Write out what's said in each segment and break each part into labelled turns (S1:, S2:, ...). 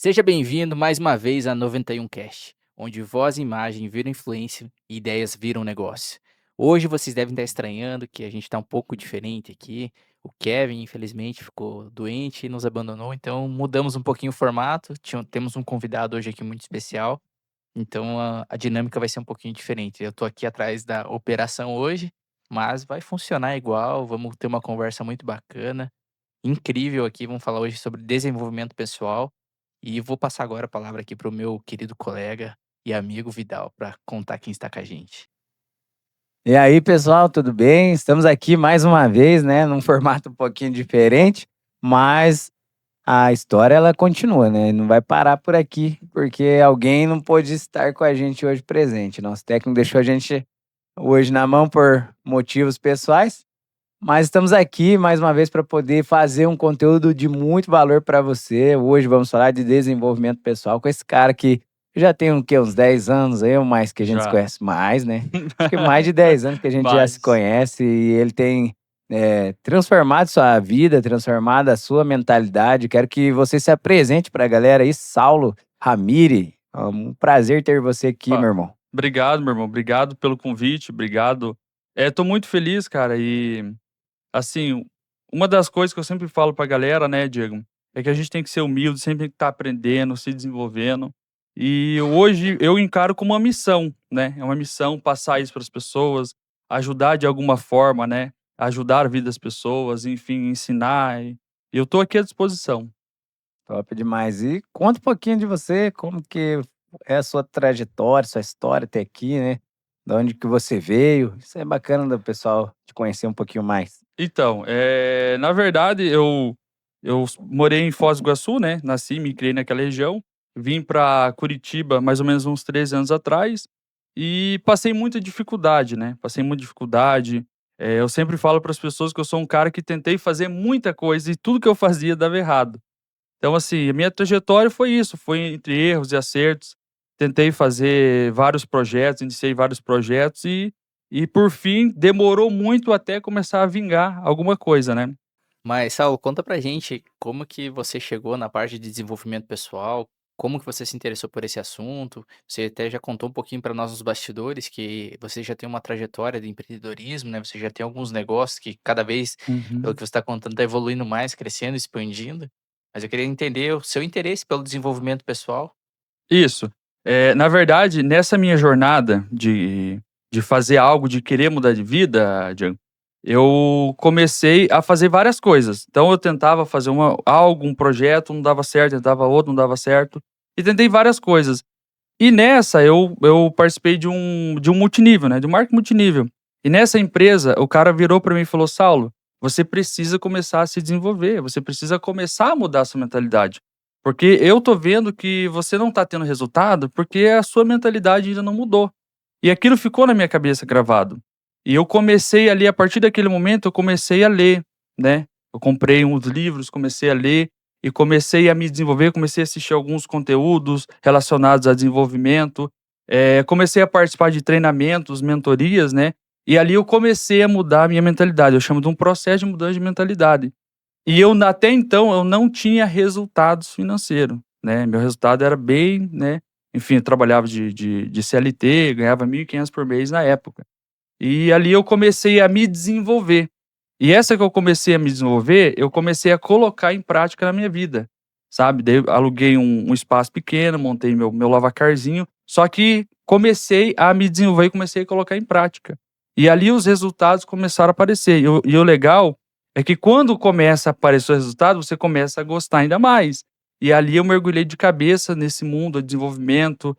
S1: Seja bem-vindo mais uma vez a 91 Cast, onde voz e imagem viram influência e ideias viram negócio. Hoje vocês devem estar estranhando que a gente está um pouco diferente aqui. O Kevin, infelizmente, ficou doente e nos abandonou, então mudamos um pouquinho o formato. Temos um convidado hoje aqui muito especial, então a dinâmica vai ser um pouquinho diferente. Eu estou aqui atrás da operação hoje, mas vai funcionar igual. Vamos ter uma conversa muito bacana, incrível aqui. Vamos falar hoje sobre desenvolvimento pessoal. E vou passar agora a palavra aqui para o meu querido colega e amigo Vidal, para contar quem está com a gente.
S2: E aí, pessoal, tudo bem? Estamos aqui mais uma vez, né, num formato um pouquinho diferente, mas a história ela continua, né? Não vai parar por aqui, porque alguém não pôde estar com a gente hoje presente. Nosso técnico deixou a gente hoje na mão por motivos pessoais, mas estamos aqui mais uma vez para poder fazer um conteúdo de muito valor para você. Hoje vamos falar de desenvolvimento pessoal com esse cara que já tem o quê? Uns 10 anos aí, ou mais que a gente se
S3: Já.
S2: conhece mais, né? Acho que mais de 10 anos que a gente já se
S3: Mas
S2: conhece e ele tem transformado sua vida, transformado a sua mentalidade. Quero que você se apresente para a galera aí, Saulo Ramire. Um prazer ter você aqui,
S3: Opa,
S2: meu irmão.
S3: obrigado, meu irmão. Obrigado pelo convite, obrigado. Tô muito feliz, cara, e, assim, uma das coisas que eu sempre falo pra galera, né, Diego, é que a gente tem que ser humilde, sempre tem que estar aprendendo, se desenvolvendo. E hoje eu encaro como uma missão, né? É uma missão passar isso para as pessoas, ajudar de alguma forma, né? Ajudar a vida das pessoas, enfim, ensinar. E eu tô aqui à disposição.
S2: Top demais. E conta um pouquinho de você, como que é a sua trajetória, sua história até aqui, né? De onde que você veio. Isso é bacana do pessoal te conhecer um pouquinho mais.
S3: Então, na verdade, eu morei em Foz do Iguaçu, né, nasci, me criei naquela região, vim para Curitiba mais ou menos uns 13 anos atrás, e passei muita dificuldade, né, passei muita dificuldade. Eu sempre falo para as pessoas que eu sou um cara que tentei fazer muita coisa e tudo que eu fazia dava errado. Então, assim, a minha trajetória foi isso, foi entre erros e acertos. Tentei fazer vários projetos, iniciei vários projetos e por fim demorou muito até começar a vingar alguma coisa, né.
S1: Mas, Saulo, conta pra gente como que você chegou na parte de desenvolvimento pessoal, como que você se interessou por esse assunto. Você até já contou um pouquinho para nós nos bastidores que você já tem uma trajetória de empreendedorismo, né? Você já tem alguns negócios que cada vez, pelo
S3: Uhum.
S1: que você está contando, está evoluindo mais, crescendo, expandindo. Mas eu queria entender o seu interesse pelo desenvolvimento pessoal.
S3: Isso. Na verdade, nessa minha jornada de fazer algo, de querer mudar de vida, Diego, eu comecei a fazer várias coisas. Então eu tentava fazer um projeto, não dava certo, tentava outro, não dava certo, e tentei várias coisas. E nessa eu participei de um multinível, né, de um marketing multinível. E nessa empresa, o cara virou para mim e falou: "Saulo, você precisa começar a se desenvolver, você precisa começar a mudar a sua mentalidade. Porque eu tô vendo que você não tá tendo resultado, porque a sua mentalidade ainda não mudou". E aquilo ficou na minha cabeça gravado. E eu comecei ali, a partir daquele momento, eu comecei a ler, né. Eu comprei uns livros, comecei a ler e comecei a me desenvolver, comecei a assistir alguns conteúdos relacionados a desenvolvimento, comecei a participar de treinamentos, mentorias, né, e ali eu comecei a mudar a minha mentalidade, eu chamo de um processo de mudança de mentalidade. E eu até então eu não tinha resultados financeiros, né, meu resultado era bem, né, enfim, eu trabalhava de CLT, ganhava 1.500 por mês na época. E ali eu comecei a me desenvolver. E essa que eu comecei a me desenvolver, eu comecei a colocar em prática na minha vida, sabe. Daí eu aluguei um espaço pequeno, montei meu lavacarzinho, só que comecei a me desenvolver e comecei a colocar em prática. E ali os resultados começaram a aparecer. E o legal é que quando começa a aparecer o resultado, você começa a gostar ainda mais. E ali eu mergulhei de cabeça nesse mundo de desenvolvimento,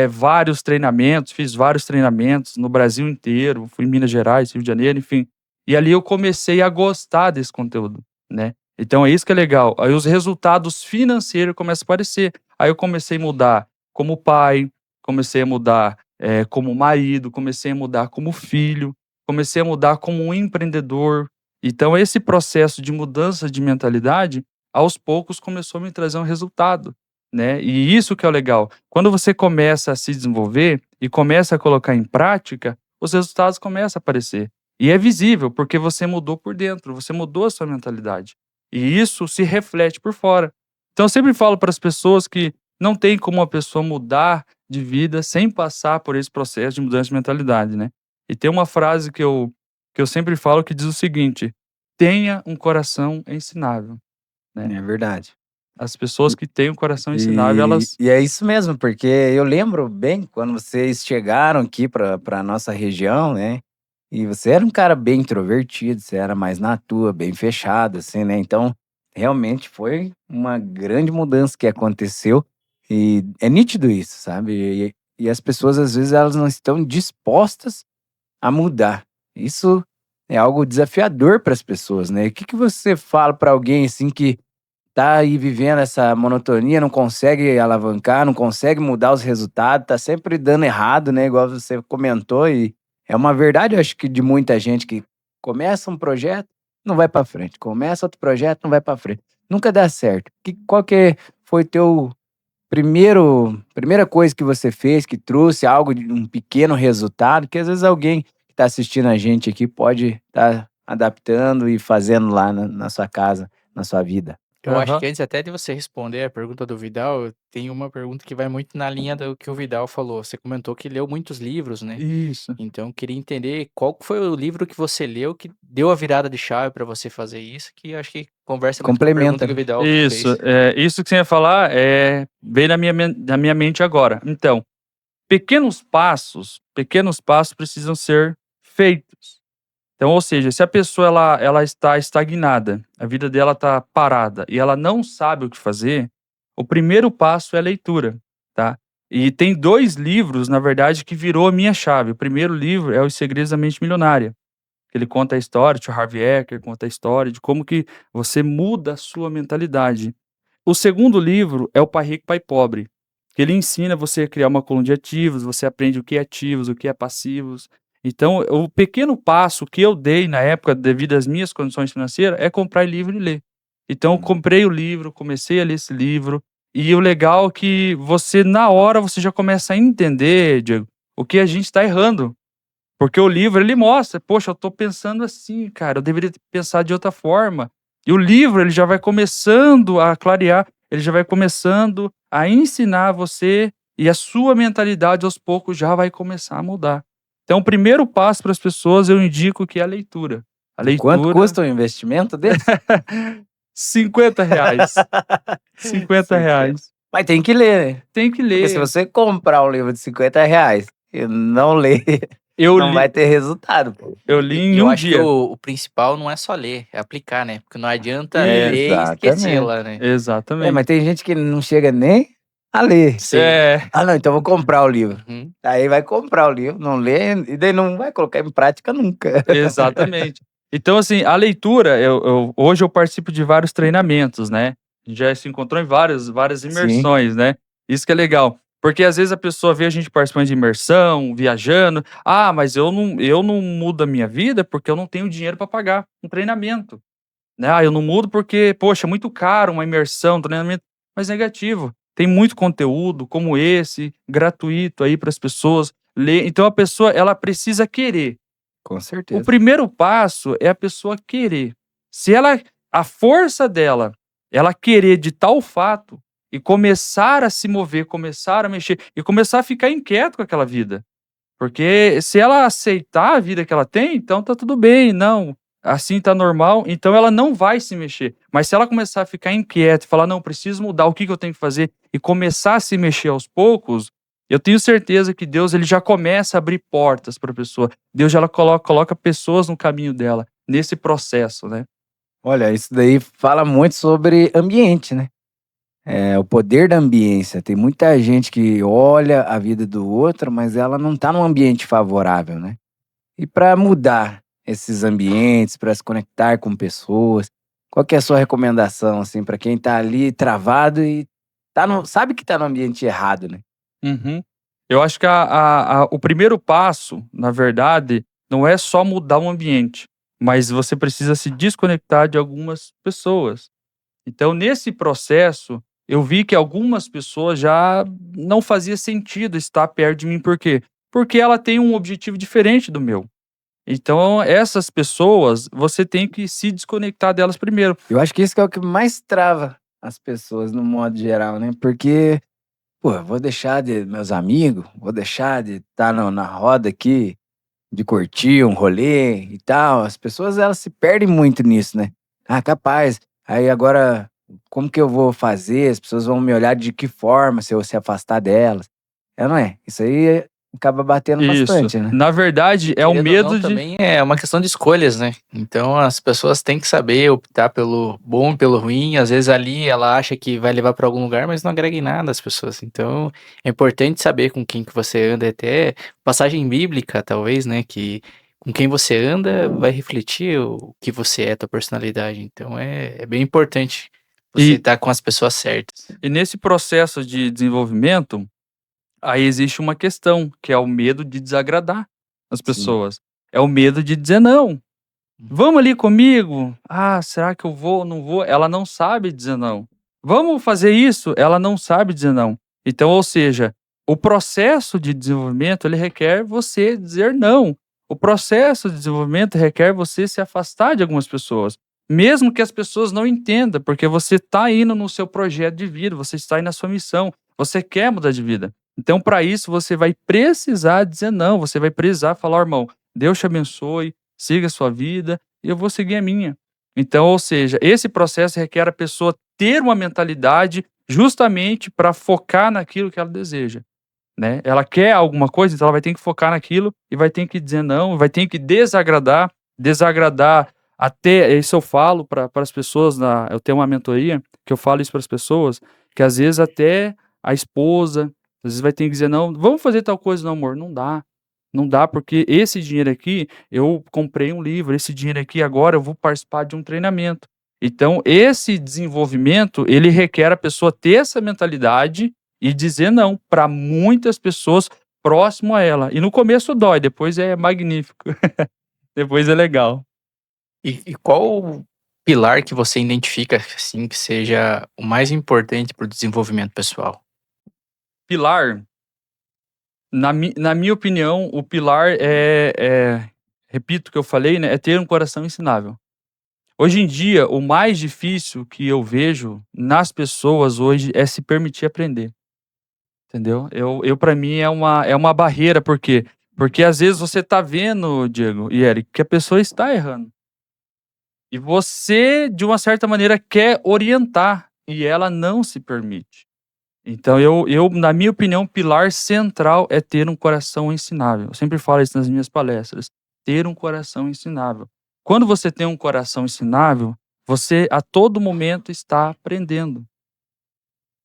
S3: vários treinamentos, fiz vários treinamentos no Brasil inteiro, fui em Minas Gerais, Rio de Janeiro, enfim. E ali eu comecei a gostar desse conteúdo, né. Então é isso que é legal, aí os resultados financeiros começam a aparecer. Aí eu comecei a mudar como pai, comecei a mudar, como marido, comecei a mudar como filho, comecei a mudar como um empreendedor. Então esse processo de mudança de mentalidade, aos poucos começou a me trazer um resultado, né. E isso que é o legal, quando você começa a se desenvolver e começa a colocar em prática, os resultados começam a aparecer. E é visível, porque você mudou por dentro, você mudou a sua mentalidade. E isso se reflete por fora. Então eu sempre falo para as pessoas que não tem como uma pessoa mudar de vida sem passar por esse processo de mudança de mentalidade, né. E tem uma frase que eu sempre falo que diz o seguinte: "Tenha um coração ensinável", né.
S2: É verdade.
S3: As pessoas que têm um coração ensinável,
S2: E,
S3: elas
S2: e é isso mesmo, porque eu lembro bem quando vocês chegaram aqui para nossa região, né? E você era um cara bem introvertido, você era mais na tua, bem fechado, assim, né? Então, realmente foi uma grande mudança que aconteceu. E é nítido isso, sabe? E as pessoas, às vezes, elas não estão dispostas a mudar. Isso é algo desafiador para as pessoas, né? O que que você fala para alguém assim que tá aí vivendo essa monotonia, não consegue alavancar, não consegue mudar os resultados, tá sempre dando errado, né, igual você comentou, e é uma verdade, eu acho que de muita gente que começa um projeto, não vai para frente, começa outro projeto, não vai para frente, nunca dá certo. Qual que foi teu primeira coisa que você fez que trouxe algo de um pequeno resultado, que às vezes alguém que tá assistindo a gente aqui pode estar adaptando e fazendo lá na sua casa, na sua vida?
S1: Eu acho
S3: aham,
S1: que antes até de você responder a pergunta do Vidal, tem uma pergunta que vai muito na linha do que o Vidal falou. Você comentou que leu muitos livros, né?
S3: isso.
S1: Então, eu queria entender qual que foi o livro que você leu que deu a virada de chave para você fazer isso, que eu acho que conversa muito com a pergunta
S2: Complementa,
S1: que o
S2: né?
S1: Vidal
S3: Isso,
S1: fez.
S3: isso que você ia falar, veio na minha mente agora. Então, pequenos passos precisam ser feitos. Então, ou seja, se a pessoa ela está estagnada, a vida dela está parada e ela não sabe o que fazer, o primeiro passo é a leitura, tá. E tem 2 livros, na verdade, que virou a minha chave. O primeiro livro é Os Segredos da Mente Milionária, que ele conta a história, o tio Harvey Eker conta a história de como que você muda a sua mentalidade. O segundo livro é o Pai Rico, Pai Pobre, que ele ensina você a criar uma coluna de ativos, você aprende o que é ativos, o que é passivos. Então, o pequeno passo que eu dei na época, devido às minhas condições financeiras, é comprar livro e ler. Então, eu comprei o livro, comecei a ler esse livro, e o legal é que você, na hora, você já começa a entender, Diego, o que a gente está errando. Porque o livro ele mostra: "Poxa, eu tô pensando assim, cara, eu deveria ter pensado de outra forma". E o livro ele já vai começando a clarear, ele já vai começando a ensinar você, e a sua mentalidade aos poucos já vai começar a mudar. Então o primeiro passo para as pessoas eu indico que é a leitura. A
S2: E quanto
S3: leitura
S2: custa o investimento desse?
S3: R$ 50, R$ 50.
S2: 50. Mas tem que ler, né?
S3: Tem que
S2: Porque se
S3: ler.
S2: você comprar um livro de R$ 50 e não ler,
S3: Eu
S2: não vai
S3: li
S2: ter resultado, pô.
S3: eu li
S1: E
S3: em
S1: eu
S3: um
S1: acho que
S3: dia.
S1: o principal não é só ler, é aplicar, né? Porque não adianta ler e esquecer
S2: Exatamente.
S1: lá, né?
S2: Mas
S3: Exatamente.
S2: tem gente que não chega nem a ler.
S1: Sim.
S3: É.
S2: "Ah não, então eu vou comprar o livro".
S1: Uhum.
S2: Aí vai comprar o livro, não lê, e daí não vai colocar em prática nunca.
S3: Exatamente. Então, assim, a leitura, hoje eu participo de vários treinamentos, né. A gente já se encontrou em várias
S2: Sim,
S3: imersões, né. Isso que é legal. Porque às vezes a pessoa vê a gente participando de imersão, viajando: "Ah, mas eu não mudo a minha vida porque eu não tenho dinheiro para pagar um treinamento", né. "Ah, eu não mudo porque, poxa, é muito caro uma imersão, um treinamento", mas negativo. Tem muito conteúdo como esse, gratuito aí para as pessoas ler, então a pessoa ela precisa querer.
S2: com
S3: O
S2: certeza.
S3: primeiro passo é a pessoa querer. Se ela a força dela, ela querer de tal fato e começar a se mover, começar a mexer e começar a ficar inquieto com aquela vida. Porque se ela aceitar a vida que ela tem, então tá tudo bem, não, assim tá normal, então ela não vai se mexer. Mas se ela começar a ficar inquieta e falar: "Não, preciso mudar, o que que eu tenho que fazer?", e começar a se mexer aos poucos, eu tenho certeza que Deus ele já começa a abrir portas para a pessoa. Deus já ela coloca pessoas no caminho dela, nesse processo, né.
S2: Olha, isso daí fala muito sobre ambiente, né. O poder da ambiência. Tem muita gente que olha a vida do outro, mas ela não está num ambiente favorável, né. E para mudar esses ambientes, para se conectar com pessoas, qual que é a sua recomendação, assim, para quem está ali travado e sabe que está no ambiente errado, né?
S3: Uhum. Eu acho que o primeiro passo, na verdade, não é só mudar o ambiente, mas você precisa se desconectar de algumas pessoas. Então, nesse processo, eu vi que algumas pessoas já não fazia sentido estar perto de mim, por quê? Porque ela tem um objetivo diferente do meu. Então, essas pessoas, você tem que se desconectar delas primeiro.
S2: Eu acho que isso que é o que mais trava as pessoas no modo geral, né? Porque, pô, eu vou deixar de meus amigos, vou deixar de estar na roda aqui, de curtir um rolê e tal. As pessoas, elas se perdem muito nisso, né? Ah, capaz. Aí agora, como que eu vou fazer? As pessoas vão me olhar de que forma se eu se afastar delas? É, não é? Isso aí acaba batendo
S3: Isso.
S2: bastante, né?
S3: Na verdade, é o
S1: Querendo ou não,
S3: medo de.
S1: também é uma questão de escolhas, né? Então as pessoas têm que saber optar pelo bom e pelo ruim. Às vezes ali ela acha que vai levar para algum lugar, mas não agrega em nada as pessoas. Então é importante saber com quem que você anda, até passagem bíblica, talvez, né? Que com quem você anda vai refletir o que você é, tua personalidade. Então é bem importante você
S3: E,
S1: estar com as pessoas certas.
S3: e nesse processo de desenvolvimento, aí existe uma questão, que é o medo de desagradar as
S2: Sim.
S3: pessoas. É o medo de dizer não. Vamos ali comigo? Ah, será que eu vou? Não vou? Ela não sabe dizer não. Vamos fazer isso? Ela não sabe dizer não. Então, ou seja, o processo de desenvolvimento, ele requer você dizer não. O processo de desenvolvimento requer você se afastar de algumas pessoas. Mesmo que as pessoas não entendam, porque você está indo no seu projeto de vida, você está indo na sua missão, você quer mudar de vida. Então, para isso, você vai precisar dizer não, você vai precisar falar, irmão, Deus te abençoe, siga a sua vida e eu vou seguir a minha. Então, ou seja, esse processo requer a pessoa ter uma mentalidade justamente para focar naquilo que ela deseja, né? Ela quer alguma coisa, então ela vai ter que focar naquilo e vai ter que dizer não, vai ter que desagradar até, isso eu falo para as pessoas, eu tenho uma mentoria que eu falo isso para as pessoas, que às vezes até a esposa, às vezes vai ter que dizer não, vamos fazer tal coisa, não, amor, não dá. Não dá, porque esse dinheiro aqui, eu comprei um livro, esse dinheiro aqui agora eu vou participar de um treinamento. Então, esse desenvolvimento, ele requer a pessoa ter essa mentalidade e dizer não para muitas pessoas próximo a ela. E no começo dói, depois é magnífico. Depois é legal.
S1: E qual o pilar que você identifica, assim, que seja o mais importante para o desenvolvimento pessoal?
S3: Pilar, na minha opinião, o pilar repito o que eu falei, né, é ter um coração ensinável. Hoje em dia, o mais difícil que eu vejo nas pessoas hoje é se permitir aprender, entendeu? Eu para mim é uma barreira, por quê? Porque às vezes você tá vendo, Diego e Eric, que a pessoa está errando. E você, de uma certa maneira, quer orientar e ela não se permite. Então na minha opinião, o pilar central é ter um coração ensinável. Eu sempre falo isso nas minhas palestras, ter um coração ensinável. Quando você tem um coração ensinável, você a todo momento está aprendendo.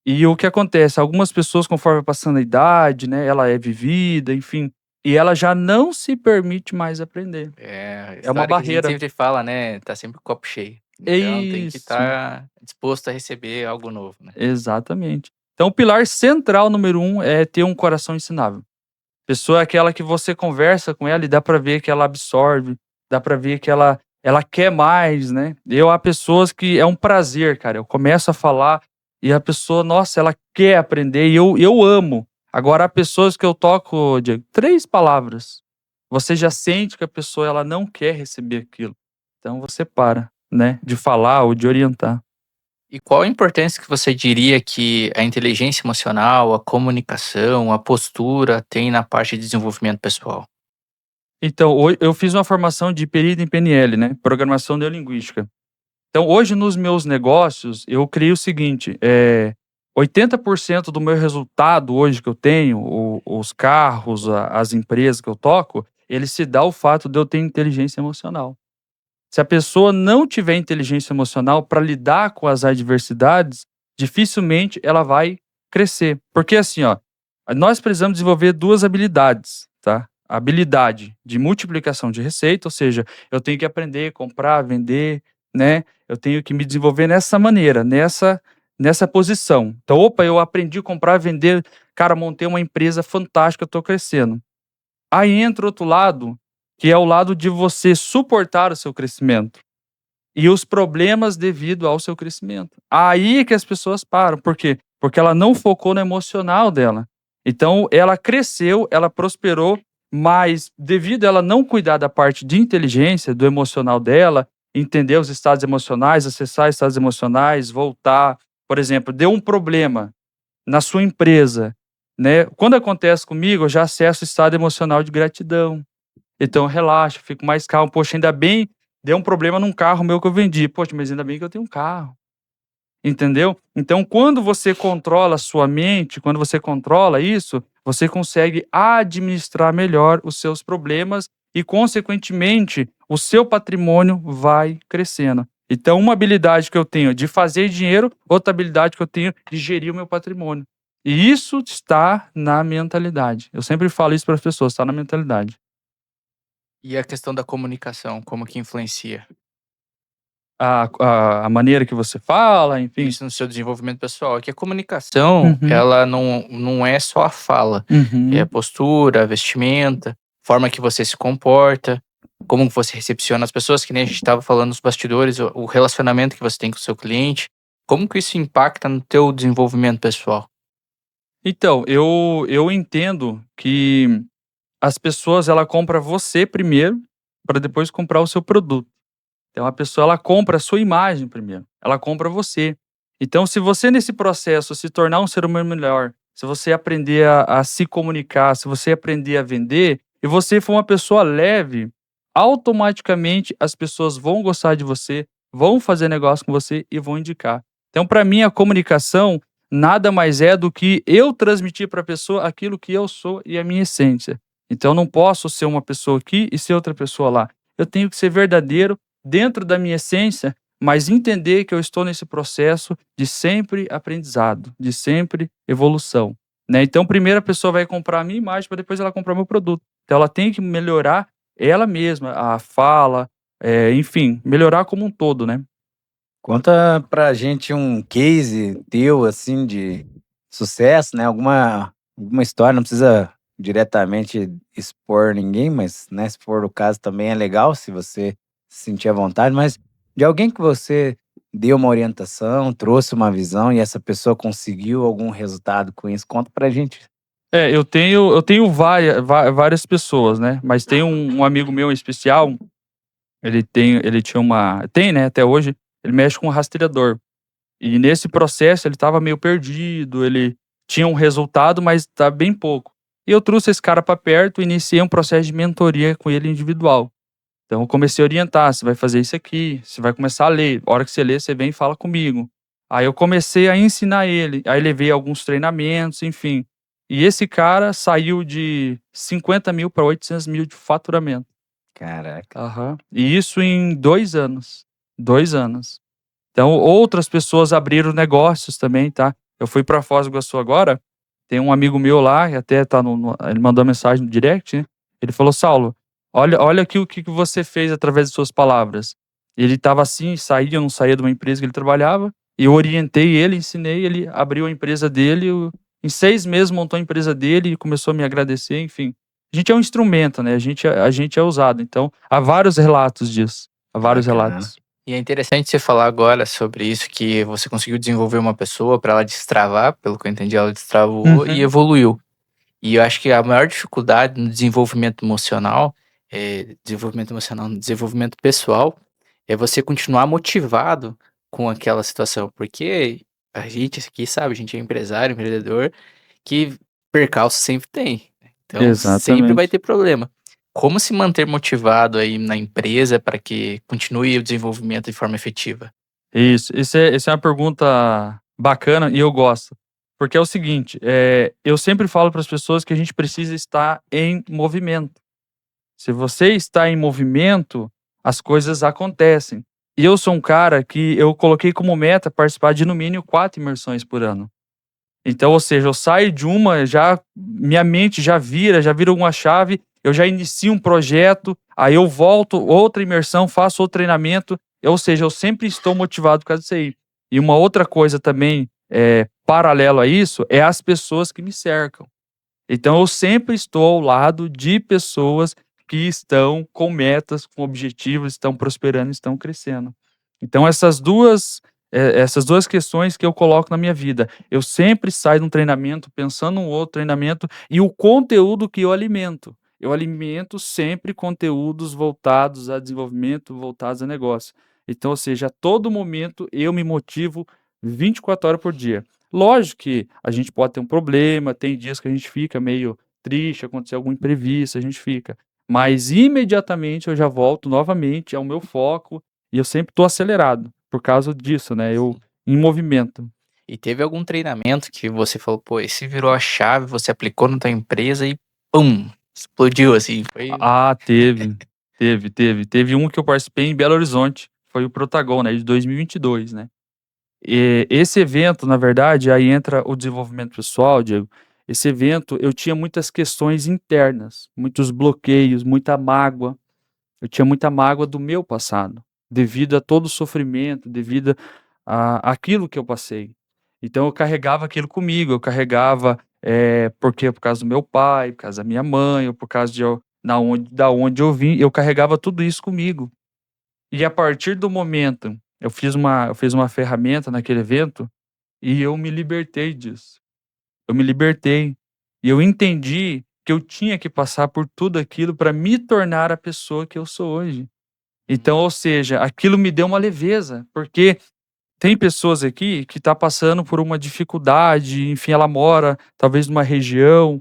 S3: E o que acontece, algumas pessoas conforme vai passando a idade, né, ela é vivida, enfim, e ela já não se permite mais aprender.
S1: É a
S3: É uma
S1: história que a gente
S3: barreira.
S1: sempre fala, né, tá sempre com o copo cheio.
S3: É
S1: Então tem que
S3: isso.
S1: estar disposto a receber algo novo, né.
S3: Exatamente. Então o pilar central número 1 é ter um coração ensinável. Pessoa é aquela que você conversa com ela e dá pra ver que ela absorve, dá pra ver que ela quer mais, né. Há pessoas que é um prazer, cara, eu começo a falar e a pessoa, nossa, ela quer aprender e eu amo. Agora há pessoas que eu toco, Diego, 3 palavras, você já sente que a pessoa ela não quer receber aquilo. Então você para, né, de falar ou de orientar.
S1: E qual a importância que você diria que a inteligência emocional, a comunicação, a postura tem na parte de desenvolvimento pessoal?
S3: Então, eu fiz uma formação de perito em PNL, né, programação neurolinguística. Então, hoje nos meus negócios, eu criei o seguinte, 80% do meu resultado hoje que eu tenho, os carros, as empresas que eu toco, ele se dá ao fato de eu ter inteligência emocional. Se a pessoa não tiver inteligência emocional para lidar com as adversidades, dificilmente ela vai crescer. Porque assim, ó, nós precisamos desenvolver 2 habilidades, tá? A habilidade de multiplicação de receita, ou seja, eu tenho que aprender, comprar, vender, né? Eu tenho que me desenvolver nessa maneira, nessa posição. Então, opa, eu aprendi a comprar, vender, cara, montei uma empresa fantástica, estou crescendo. Aí entra outro lado, que é o lado de você suportar o seu crescimento e os problemas devido ao seu crescimento. Aí que as pessoas param. Por quê? Porque ela não focou no emocional dela. Então, ela cresceu, ela prosperou, mas devido a ela não cuidar da parte de inteligência, do emocional dela, entender os estados emocionais, acessar estados emocionais, voltar, Por exemplo, deu um problema na sua empresa, né? Quando acontece comigo, eu já acesso o estado emocional de gratidão. Então, eu relaxo, fico mais calmo. Poxa, ainda bem, deu um problema num carro meu que eu vendi. Poxa, mas ainda bem que eu tenho um carro. Entendeu? Então, quando você controla a sua mente, quando você controla isso, você consegue administrar melhor os seus problemas e, consequentemente, o seu patrimônio vai crescendo. Então, uma habilidade que eu tenho de fazer dinheiro, outra habilidade que eu tenho de gerir o meu patrimônio. E isso está na mentalidade. Eu sempre falo isso para as pessoas, está na mentalidade.
S1: E a questão da comunicação, como que influencia?
S3: A maneira que você fala, enfim.
S1: Isso no seu desenvolvimento pessoal. É que a comunicação,
S3: Uhum.
S1: ela não é só a fala. É a
S3: Uhum.
S1: postura, a vestimenta, forma que você se comporta, como você recepciona as pessoas, que nem a gente estava falando nos bastidores, o relacionamento que você tem com o seu cliente. Como que isso impacta no teu desenvolvimento pessoal?
S3: Então, eu entendo que as pessoas, ela compra você primeiro, para depois comprar o seu produto. Então a pessoa, ela compra a sua imagem primeiro, ela compra você. Então, se você nesse processo se tornar um ser humano melhor, se você aprender a se comunicar, se você aprender a vender, e você for uma pessoa leve, automaticamente as pessoas vão gostar de você, vão fazer negócio com você e vão indicar. Então, para mim, a comunicação nada mais é do que eu transmitir para a pessoa aquilo que eu sou e a minha essência. Então, eu não posso ser uma pessoa aqui e ser outra pessoa lá. Eu tenho que ser verdadeiro dentro da minha essência, mas entender que eu estou nesse processo de sempre aprendizado, de sempre evolução, né? Então, primeiro a pessoa vai comprar a minha imagem para depois ela comprar meu produto. Então, ela tem que melhorar ela mesma, a fala, enfim, melhorar como um todo, né?
S2: Conta pra gente um case teu, assim, de sucesso, né? Alguma história, não precisa diretamente expor ninguém, mas, né, se for o caso também é legal, se você se sentir à vontade, mas de alguém que você deu uma orientação, trouxe uma visão e essa pessoa conseguiu algum resultado com isso. Conta pra gente.
S3: Eu tenho várias pessoas, né? Mas tem um amigo meu em especial, ele tinha tem, né, até hoje, ele mexe com rastreador. E nesse processo ele estava meio perdido, ele tinha um resultado, mas tá bem pouco. E eu trouxe esse cara para perto e iniciei um processo de mentoria com ele individual. Então eu comecei a orientar, você vai fazer isso aqui, você vai começar a ler. A hora que você ler, você vem e fala comigo. Aí eu comecei a ensinar ele, aí levei alguns treinamentos, enfim. E esse cara saiu de 50 mil para 800 mil de faturamento.
S2: Caraca.
S3: Aham. E isso em 2 anos. 2 anos. Então, outras pessoas abriram negócios também, tá? Eu fui para Foz do Iguaçu agora, tem um amigo meu lá, e até tá ele mandou uma mensagem no direct, né? Ele falou: Saulo, olha aqui o que você fez através de suas palavras. Ele estava assim, saía, não saía de uma empresa que ele trabalhava, e eu orientei ele, ensinei, ele abriu a empresa dele, em 6 meses montou a empresa dele e começou a me agradecer, enfim. A gente é um instrumento, né? A gente é usado. Então, há vários relatos disso. Há vários
S2: Bacana.
S3: relatos.
S1: E é interessante você falar agora sobre isso, que você conseguiu desenvolver uma pessoa para ela destravar, pelo que eu entendi, ela destravou e
S3: Uhum.
S1: evoluiu. E eu acho que a maior dificuldade no desenvolvimento pessoal, é você continuar motivado com aquela situação, porque a gente aqui sabe, a gente é empresário, empreendedor, que percalço sempre tem, né, então sempre vai
S3: Exatamente.
S1: ter problema. Como se manter motivado aí na empresa para que continue o desenvolvimento de forma efetiva?
S3: Isso é uma pergunta bacana e eu gosto. Porque é o seguinte, eu sempre falo para as pessoas que a gente precisa estar em movimento. Se você está em movimento, as coisas acontecem. E eu sou um cara que eu coloquei como meta participar de no mínimo 4 imersões por ano. Então, ou seja, eu saio de uma, já minha mente já vira uma chave, eu já inicio um projeto, aí eu volto, outra imersão, faço outro treinamento, ou seja, eu sempre estou motivado por causa disso aí. E uma outra coisa também, paralelo a isso, é as pessoas que me cercam. Então eu sempre estou ao lado de pessoas que estão com metas, com objetivos, estão prosperando, estão crescendo. Então essas duas questões que eu coloco na minha vida. Eu sempre saio de um treinamento pensando em outro treinamento e o conteúdo que eu alimento. Eu alimento sempre conteúdos voltados a desenvolvimento, voltados a negócio. Então, ou seja, a todo momento eu me motivo 24 horas por dia. Lógico que a gente pode ter um problema, tem dias que a gente fica meio triste, acontecer algum imprevisto, a gente fica. Mas imediatamente eu já volto novamente ao meu foco e eu sempre tô acelerado por causa disso, né? Eu
S1: Sim.
S3: em movimento.
S1: E teve algum treinamento que você falou: "Pô, esse virou a chave", você aplicou na tua empresa e pum, explodiu assim, foi
S3: Ah, teve um que eu participei em Belo Horizonte, foi o Protagon, né, de 2022, né. Esse evento, na verdade, aí entra o desenvolvimento pessoal, Diego. Esse evento eu tinha muitas questões internas, muitos bloqueios, muita mágoa. Eu tinha muita mágoa do meu passado, devido a todo o sofrimento, devido a aquilo que eu passei. Então eu carregava aquilo comigo, eu carregava, porque por causa do meu pai, por causa da minha mãe, ou por causa de eu da onde eu vim, eu carregava tudo isso comigo. E a partir do momento eu fiz uma ferramenta naquele evento, e eu me libertei disso. Eu me libertei, e eu entendi que eu tinha que passar por tudo aquilo para me tornar a pessoa que eu sou hoje. Então, ou seja, aquilo me deu uma leveza, porque tem pessoas aqui que tá passando por uma dificuldade, enfim, ela mora talvez numa região,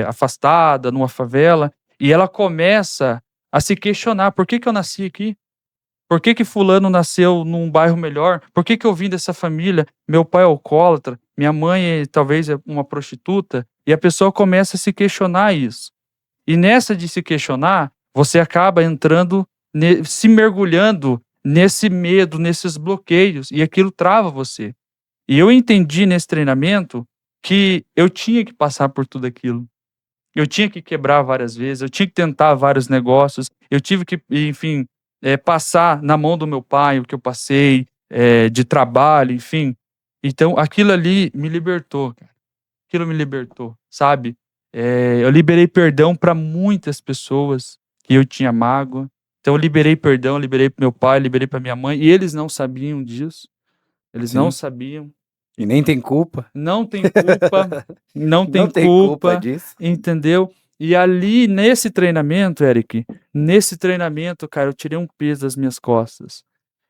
S3: afastada, numa favela, e ela começa a se questionar: "Por que que eu nasci aqui? Por que que fulano nasceu num bairro melhor? Por que que eu vim dessa família? Meu pai é alcoólatra, minha mãe talvez é uma prostituta", e a pessoa começa a se questionar isso. E nessa de se questionar, você acaba entrando se mergulhando nesse medo, nesses bloqueios, e aquilo trava você. E eu entendi nesse treinamento que eu tinha que passar por tudo aquilo. Eu tinha que quebrar várias vezes, eu tinha que tentar vários negócios, eu tive que, enfim, passar na mão do meu pai o que eu passei, de trabalho, enfim. Então aquilo ali me libertou, cara. Aquilo me libertou, sabe. Eu liberei perdão para muitas pessoas que eu tinha mágoa. Então eu liberei perdão, eu liberei para meu pai, liberei para minha mãe, e eles não sabiam disso, eles não
S2: Sim.
S3: sabiam.
S2: E nem tem culpa.
S3: Não tem culpa, não tem
S2: Não tem culpa
S3: culpa,
S2: disso.
S3: entendeu. E ali nesse treinamento, Eric, nesse treinamento, cara, eu tirei um peso das minhas costas.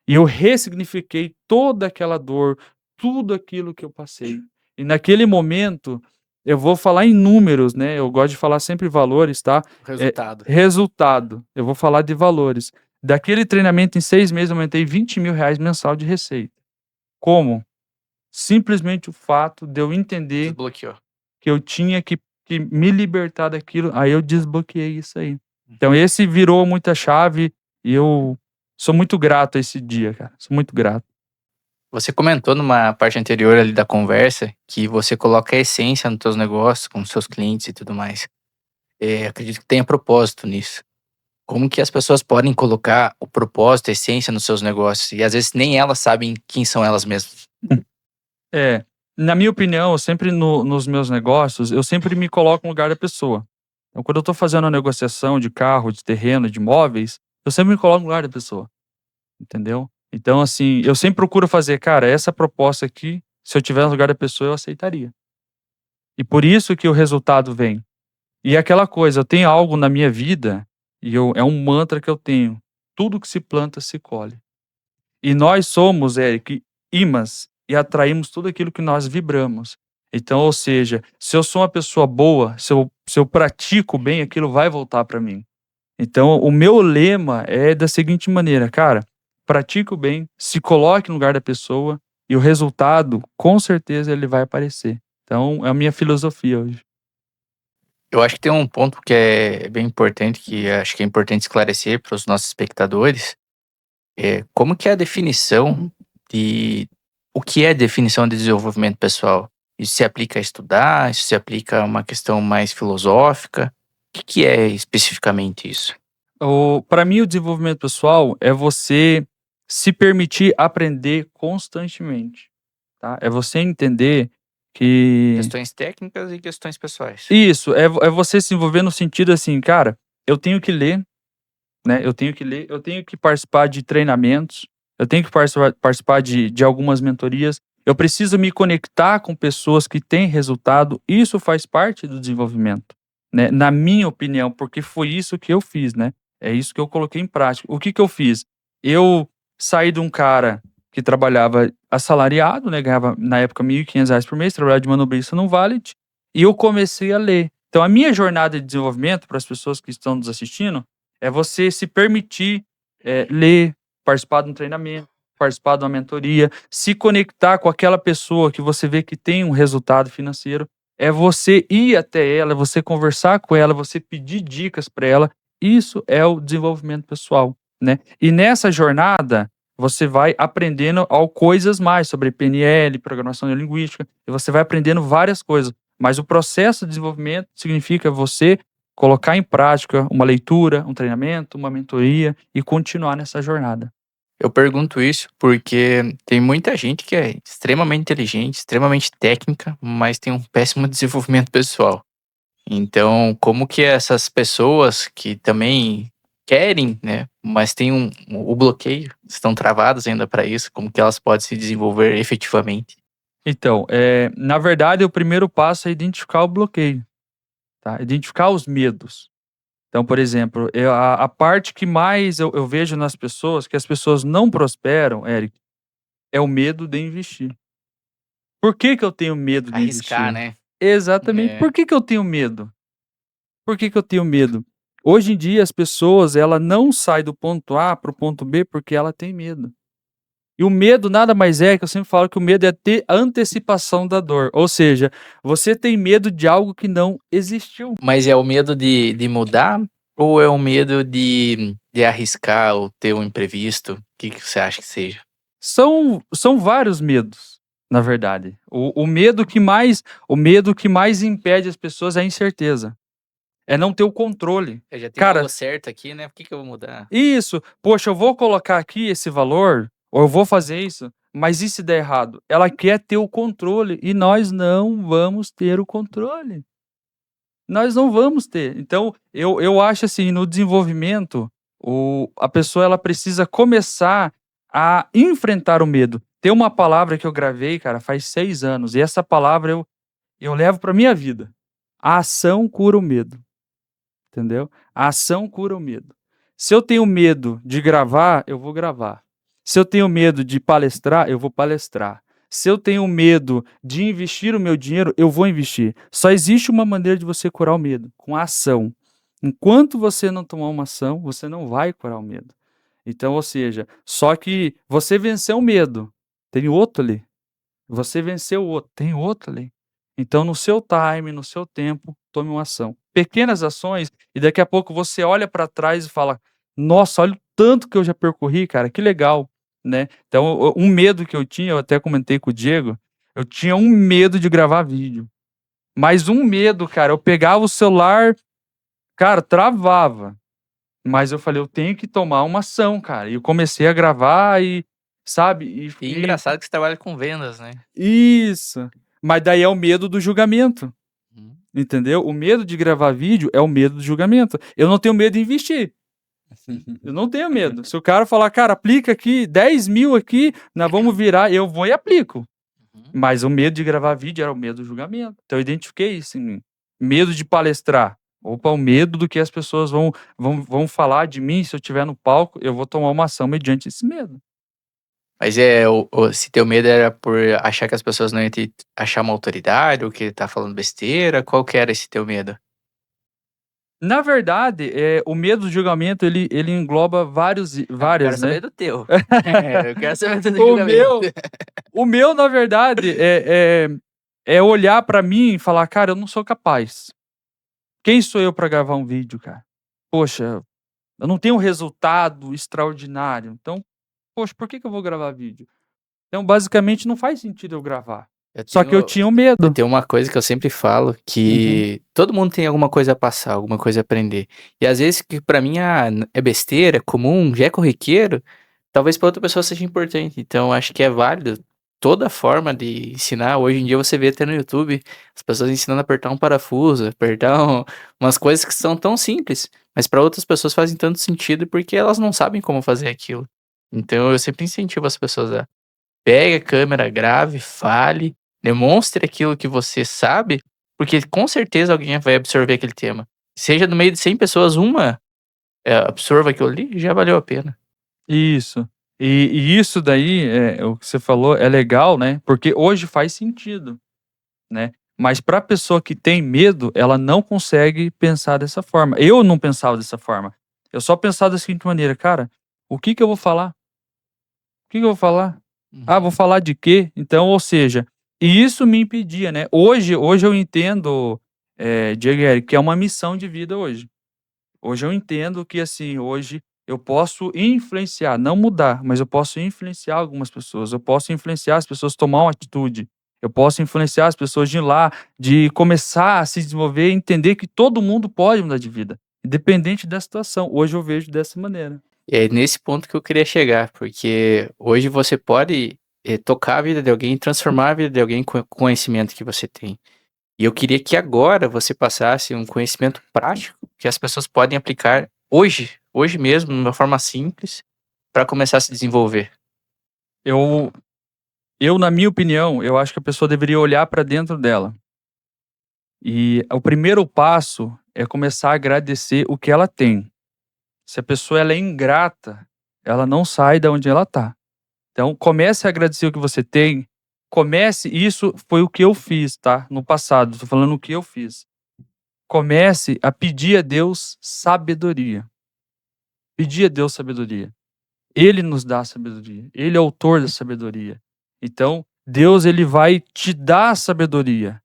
S3: E eu ressignifiquei toda aquela dor, tudo aquilo que eu passei. E naquele momento, eu vou falar em números, né, eu gosto de falar sempre valores, tá.
S1: o resultado.
S3: Resultado, eu vou falar de valores. Daquele treinamento em 6 meses eu aumentei R$ 20.000 mensal de receita. Como? Simplesmente o fato de eu entender
S1: Desbloqueou.
S3: que eu tinha que me libertar daquilo, aí eu desbloqueei isso aí.
S1: Uhum.
S3: Então esse virou muita chave, e eu sou muito grato a esse dia, cara, sou muito grato.
S1: Você comentou numa parte anterior ali da conversa que você coloca a essência nos teus negócios, com os seus clientes e tudo mais. Acredito que tenha propósito nisso. Como que as pessoas podem colocar o propósito, a essência nos seus negócios? E às vezes nem elas sabem quem são elas mesmas.
S3: É, na minha opinião, eu sempre nos meus negócios, eu sempre me coloco no lugar da pessoa. Então quando eu tô fazendo uma negociação de carro, de terreno, de imóveis, eu sempre me coloco no lugar da pessoa, entendeu? Então assim, eu sempre procuro fazer: "Cara, essa proposta aqui, se eu tiver no lugar da pessoa, eu aceitaria". E por isso que o resultado vem. E é aquela coisa, eu tenho algo na minha vida, e é um mantra que eu tenho: "Tudo que se planta se colhe". E nós somos, Eric, imãs, e atraímos tudo aquilo que nós vibramos. Então, ou seja, se eu sou uma pessoa boa, se eu pratico bem, aquilo vai voltar para mim. Então, o meu lema é da seguinte maneira: cara, pratique o bem, se coloque no lugar da pessoa, e o resultado, com certeza, ele vai aparecer. Então, é a minha filosofia hoje.
S1: Eu acho que tem um ponto que é bem importante, que acho que é importante esclarecer para os nossos espectadores. Como que é a definição de o que é definição de desenvolvimento pessoal? Isso se aplica a estudar? Isso se aplica a uma questão mais filosófica? O que é especificamente isso?
S3: Para mim, o desenvolvimento pessoal é você se permitir aprender constantemente, tá? É você entender que
S1: Questões técnicas e questões pessoais.
S3: isso, é você se envolver no sentido assim: "Cara, eu tenho que ler, né, eu tenho que ler, eu tenho que participar de treinamentos, eu tenho que participar de algumas mentorias, eu preciso me conectar com pessoas que têm resultado", isso faz parte do desenvolvimento, né, na minha opinião, porque foi isso que eu fiz, né, é isso que eu coloquei em prática. O que que eu fiz? Eu saí de um cara que trabalhava assalariado, né? Ganhava na época R$ 1.500 por mês, trabalhava de manobrista no Valet, e eu comecei a ler. Então a minha jornada de desenvolvimento, para as pessoas que estão nos assistindo, é você se permitir ler, participar de um treinamento, participar de uma mentoria, se conectar com aquela pessoa que você vê que tem um resultado financeiro, é você ir até ela, é você conversar com ela, você pedir dicas para ela. Isso é o desenvolvimento pessoal, né? E nessa jornada, você vai aprendendo coisas mais sobre PNL, programação neurolinguística, e você vai aprendendo várias coisas. Mas o processo de desenvolvimento significa você colocar em prática uma leitura, um treinamento, uma mentoria e continuar nessa jornada.
S1: Eu pergunto isso porque tem muita gente que é extremamente inteligente, extremamente técnica, mas tem um péssimo desenvolvimento pessoal. Então, como que essas pessoas que também querem, né, mas tem o bloqueio, estão travadas ainda para isso, como que elas podem se desenvolver efetivamente?
S3: Então, na verdade, o primeiro passo é identificar o bloqueio, tá? Identificar os medos. Então, por exemplo, a parte que mais eu vejo nas pessoas, que as pessoas não prosperam, Eric, é o medo de investir. Por que que eu tenho medo de
S1: Arriscar,
S3: investir?
S1: né?
S3: Exatamente.
S1: É.
S3: Por que que eu tenho medo? Por que que eu tenho medo? Hoje em dia, as pessoas, ela não sai do ponto A para o ponto B porque ela tem medo. E o medo nada mais é, que eu sempre falo que o medo é ter antecipação da dor. Ou seja, você tem medo de algo que não existiu.
S1: Mas é o medo de mudar ou é o medo de arriscar ou ter um imprevisto? O que que você acha que seja?
S3: São vários medos, na verdade. O medo que mais impede as pessoas é a incerteza. É não ter o controle.
S1: Eu já tenho
S3: Cara,
S1: algo certo aqui, né? Por que que eu vou mudar?
S3: isso. Poxa, eu vou colocar aqui esse valor, ou eu vou fazer isso, mas e se der errado? Ela quer ter o controle e nós não vamos ter o controle. Nós não vamos ter. Então, eu acho assim, no desenvolvimento, a pessoa ela precisa começar a enfrentar o medo. Tem uma palavra que eu gravei, cara, faz 6 anos, e essa palavra eu levo para minha vida. A ação cura o medo, entendeu? A ação cura o medo. Se eu tenho medo de gravar, eu vou gravar. Se eu tenho medo de palestrar, eu vou palestrar. Se eu tenho medo de investir o meu dinheiro, eu vou investir. Só existe uma maneira de você curar o medo, com a ação. Enquanto você não tomar uma ação, você não vai curar o medo. Então, ou seja, só que você venceu o medo, tem outro ali. Você venceu o outro, tem outro ali. Então, no seu time, no seu tempo, tome uma ação. Pequenas ações, e daqui a pouco você olha para trás e fala: Nossa, olha o tanto que eu já percorri, cara, que legal, né? Então, um medo que eu tinha, eu até comentei com o Diego, eu tinha um medo de gravar vídeo. Mas um medo, cara, eu pegava o celular, cara, travava. Mas eu falei, eu tenho que tomar uma ação, cara. E eu comecei a gravar e, sabe?
S1: E engraçado que você trabalha com vendas, né?
S3: Isso. Mas daí é o medo do julgamento,
S1: Uhum.
S3: entendeu? O medo de gravar vídeo é o medo do julgamento. Eu não tenho medo de investir. Eu não tenho medo. Se o cara falar, cara, aplica aqui 10 mil aqui, nós vamos virar, eu vou e aplico.
S1: Uhum.
S3: Mas o medo de gravar vídeo era o medo do julgamento. Então eu identifiquei isso em mim. Medo de palestrar. Opa, o medo do que as pessoas vão falar de mim se eu estiver no palco, eu vou tomar uma ação mediante esse medo.
S1: Mas se teu medo era por achar que as pessoas não iam te achar uma autoridade ou que tá falando besteira, qual que era esse teu medo?
S3: Na verdade, o medo do julgamento, ele engloba várias,
S1: Eu quero saber
S3: né?
S1: do teu. Eu quero saber do
S3: O
S1: julgamento.
S3: meu, na verdade, é olhar pra mim e falar, cara, eu não sou capaz. Quem sou eu pra gravar um vídeo, cara? Poxa, eu não tenho um resultado extraordinário. Então, poxa, por que eu vou gravar vídeo? Então, basicamente, não faz sentido eu gravar. Só que eu tinha o medo.
S1: Tem uma coisa que eu sempre falo, que todo mundo tem alguma coisa a passar, alguma coisa a aprender. E às vezes que pra mim é besteira, é comum, já é corriqueiro, talvez pra outra pessoa seja importante. Então acho que é válido toda forma de ensinar. Hoje em dia você vê até no YouTube as pessoas ensinando a apertar um parafuso, apertar umas coisas que são tão simples, mas pra outras pessoas fazem tanto sentido porque elas não sabem como fazer aquilo. Então eu sempre incentivo as pessoas a pegue a câmera, grave, fale, demonstre aquilo que você sabe, porque com certeza alguém vai absorver aquele tema. Seja no meio de 100 pessoas, uma absorva aquilo ali, já valeu a pena.
S3: Isso. E isso daí, o que você falou, é legal, né? Porque hoje faz sentido, né? Mas para a pessoa que tem medo, ela não consegue pensar dessa forma. Eu não pensava dessa forma. Eu só pensava da seguinte maneira, cara, o que que eu vou falar? O que que eu vou falar? Ah, vou
S1: Uhum.
S3: falar de quê? Então, ou seja, e isso me impedia, né? Hoje eu entendo, Diego e Eric, que é uma missão de vida hoje. Hoje eu entendo que, assim, hoje eu posso influenciar, não mudar, mas eu posso influenciar algumas pessoas. Eu posso influenciar as pessoas a tomar uma atitude. Eu posso influenciar as pessoas de ir lá, de começar a se desenvolver e entender que todo mundo pode mudar de vida, independente da situação. Hoje eu vejo dessa maneira.
S1: E é nesse ponto que eu queria chegar, porque hoje você pode, tocar a vida de alguém, transformar a vida de alguém com o conhecimento que você tem. E eu queria que agora você passasse um conhecimento prático que as pessoas podem aplicar hoje mesmo, de uma forma simples, para começar a se desenvolver.
S3: Eu, na minha opinião, eu acho que a pessoa deveria olhar para dentro dela. E o primeiro passo é começar a agradecer o que ela tem. Se a pessoa ela é ingrata, ela não sai da onde ela está. Então, comece a agradecer o que você tem. Isso foi o que eu fiz, tá? No passado, estou falando o que eu fiz. Comece a pedir a Deus sabedoria. Pedir a Deus sabedoria. Ele nos dá sabedoria. Ele é o autor da sabedoria. Então, Deus ele vai te dar sabedoria.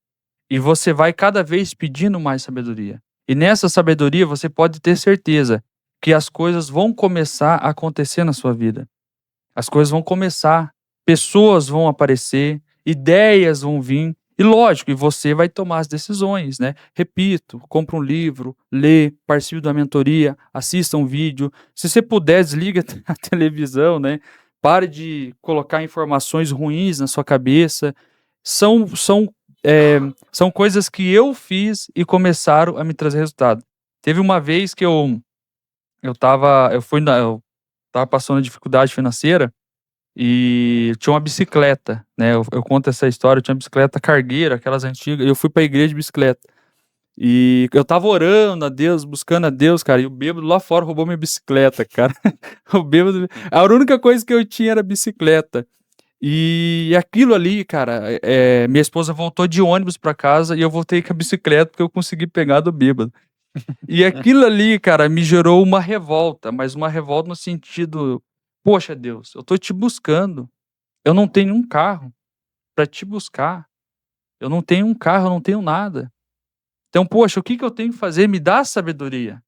S3: E você vai cada vez pedindo mais sabedoria. E nessa sabedoria você pode ter certeza que as coisas vão começar a acontecer na sua vida. As coisas vão começar, pessoas vão aparecer, ideias vão vir, e lógico, e você vai tomar as decisões, né? Repito, compra um livro, lê, participe da mentoria, assista um vídeo. Se você puder, desliga a televisão, né? Pare de colocar informações ruins na sua cabeça. São, são, são coisas que eu fiz e começaram a me trazer resultado. Teve uma vez que eu tava passando dificuldade financeira, e tinha uma bicicleta, né? Eu conto essa história. Eu tinha uma bicicleta cargueira, aquelas antigas, e eu fui pra igreja de bicicleta. E eu tava orando a Deus, buscando a Deus, cara, e o bêbado lá fora roubou minha bicicleta, cara. O bêbado, a única coisa que eu tinha era bicicleta. E aquilo ali, cara, minha esposa voltou de ônibus pra casa e eu voltei com a bicicleta porque eu consegui pegar do bêbado. E aquilo ali, cara, me gerou uma revolta, mas uma revolta no sentido, poxa Deus, eu tô te buscando. Eu não tenho um carro para te buscar. Eu não tenho um carro, eu não tenho nada. Então, poxa, o que que eu tenho que fazer? Me dá sabedoria.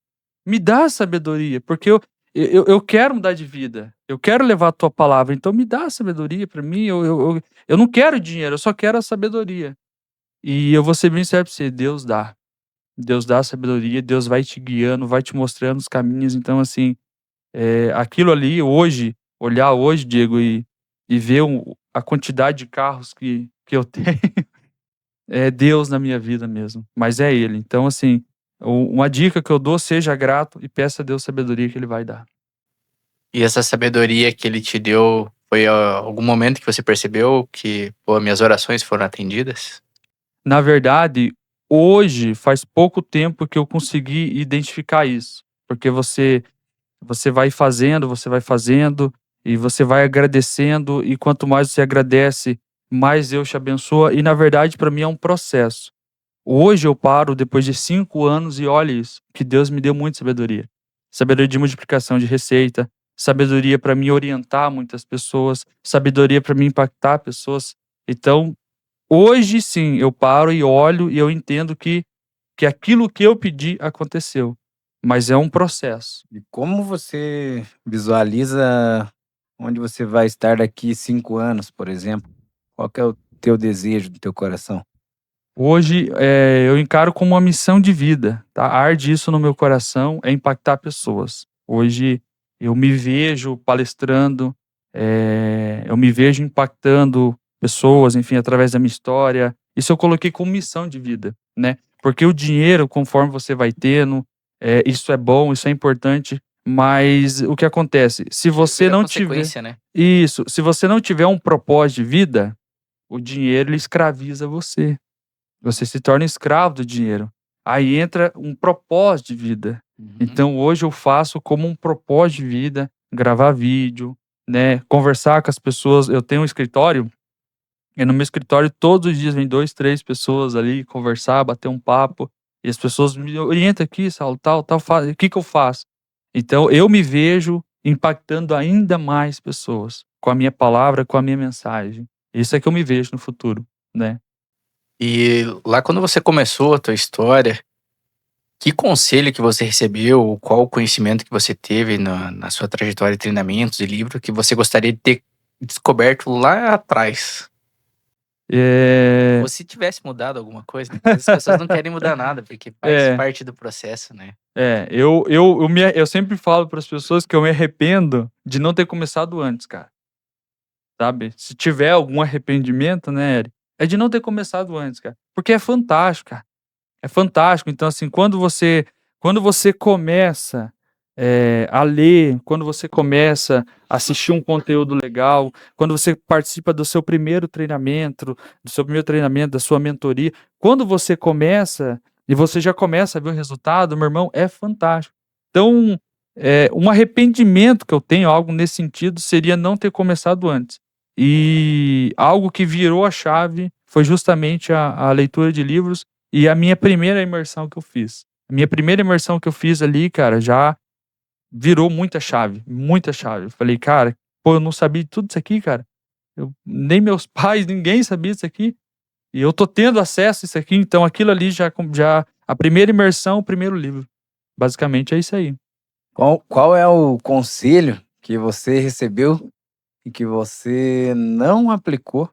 S3: Me dá sabedoria, porque eu quero mudar de vida. Eu quero levar a tua palavra. Então, me dá sabedoria para mim. Eu não quero dinheiro, eu só quero a sabedoria. E eu vou ser bem sério para você: Deus dá. Deus dá sabedoria, Deus vai te guiando, vai te mostrando os caminhos. Então, assim, aquilo ali, hoje, olhar hoje, Diego, e ver a quantidade de carros que eu tenho, é Deus na minha vida mesmo, mas é Ele. Então, assim, uma dica que eu dou: seja grato e peça a Deus sabedoria que Ele vai dar.
S1: E essa sabedoria que ele te deu, foi algum momento que você percebeu que, pô, minhas orações foram atendidas?
S3: Na verdade, hoje faz pouco tempo que eu consegui identificar isso, porque você vai fazendo e você vai agradecendo, e quanto mais você agradece, mais Deus te abençoa, e na verdade para mim é um processo. Hoje eu paro depois de 5 anos e olha isso, que Deus me deu muita sabedoria. Sabedoria de multiplicação de receita, sabedoria para me orientar muitas pessoas, sabedoria para me impactar pessoas. Então, hoje sim, eu paro e olho e eu entendo que aquilo que eu pedi aconteceu, mas é um processo.
S2: E como você visualiza onde você vai estar daqui 5 anos, por exemplo? Qual que é o teu desejo do teu coração?
S3: Hoje, eu encaro como uma missão de vida, tá? Arde isso no meu coração, é impactar pessoas. Hoje eu me vejo palestrando, eu me vejo impactando pessoas, enfim, através da minha história. Isso eu coloquei como missão de vida, né? Porque o dinheiro, conforme você vai tendo, isso é bom, isso é importante, mas o que acontece? Se você
S1: Vira
S3: não tiver
S1: consequência, né?
S3: isso, se você não tiver um propósito de vida, o dinheiro ele escraviza você. Você se torna escravo do dinheiro. Aí entra um propósito de vida.
S1: Uhum.
S3: Então hoje eu faço como um propósito de vida, gravar vídeo, né, conversar com as pessoas. Eu tenho um escritório, e no meu escritório todos os dias vem 2, 3 pessoas ali conversar, bater um papo, e as pessoas me orientam aqui, Saulo, tal, o que que eu faço? Então eu me vejo impactando ainda mais pessoas com a minha palavra, com a minha mensagem. Isso é que eu me vejo no futuro, né?
S1: E lá quando você começou a tua história, que conselho que você recebeu, ou qual o conhecimento que você teve na sua trajetória de treinamentos e livro que você gostaria de ter descoberto lá atrás?
S3: É,
S1: Ou se tivesse mudado alguma coisa, né? As pessoas não querem mudar nada, porque faz
S3: é,
S1: parte do processo, né?
S3: eu sempre falo para as pessoas que eu me arrependo de não ter começado antes, cara. Sabe? Se tiver algum arrependimento, né, Eri, é de não ter começado antes, cara. Porque é fantástico, cara. É fantástico. Então, assim, quando você começa a ler, quando você começa a assistir um conteúdo legal, quando você participa do seu primeiro treinamento, da sua mentoria, quando você começa e você já começa a ver o resultado, meu irmão, é fantástico. Então, um arrependimento que eu tenho, algo nesse sentido, seria não ter começado antes. E algo que virou a chave foi justamente a leitura de livros e a minha primeira imersão que eu fiz. A minha primeira imersão que eu fiz ali, cara, já virou muita chave, muita chave. Eu falei: "Cara, pô, eu não sabia de tudo isso aqui, cara. Nem meus pais, ninguém sabia disso aqui. E eu tô tendo acesso a isso aqui", então aquilo ali já a primeira imersão, o primeiro livro. Basicamente é isso aí.
S2: Qual é o conselho que você recebeu e que você não aplicou,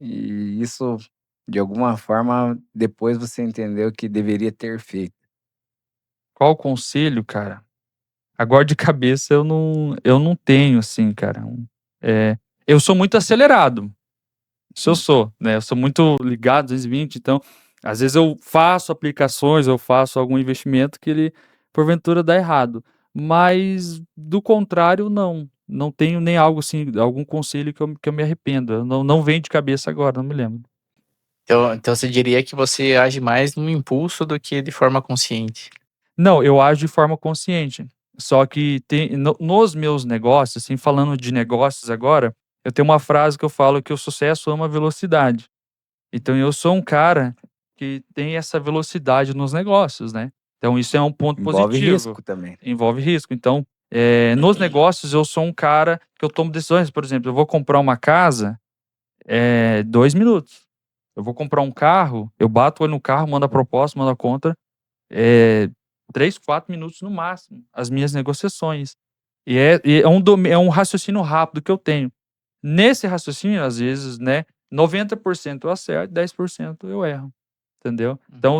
S2: e isso, de alguma forma, depois você entendeu que deveria ter feito?
S3: Qual o conselho, cara? Agora de cabeça eu não tenho, assim, cara. Eu sou muito acelerado. Isso eu sou, né, eu sou muito ligado 220, então, às vezes eu faço aplicações, eu faço algum investimento que ele, porventura, dá errado. Mas, do contrário, não. Não tenho nem algo assim, algum conselho que eu me arrependo. Eu não vem de cabeça agora, não me lembro.
S1: Então você diria que você age mais no impulso do que de forma consciente.
S3: Não, eu ajo de forma consciente. Só que nos meus negócios, assim, falando de negócios agora, eu tenho uma frase que eu falo que o sucesso ama velocidade. Então eu sou um cara que tem essa velocidade nos negócios, né. Então isso é um ponto
S2: Envolve
S3: positivo.
S2: risco também.
S3: Envolve risco. Então, nos negócios eu sou um cara que eu tomo decisões, por exemplo, eu vou comprar uma casa, 2 minutos. Eu vou comprar um carro, eu bato o olho no carro, mando a proposta, mando a conta, 3, 4 minutos no máximo, as minhas negociações. E é um raciocínio rápido que eu tenho. Nesse raciocínio, às vezes, né, 90% eu acerto, 10% eu erro, entendeu? Então,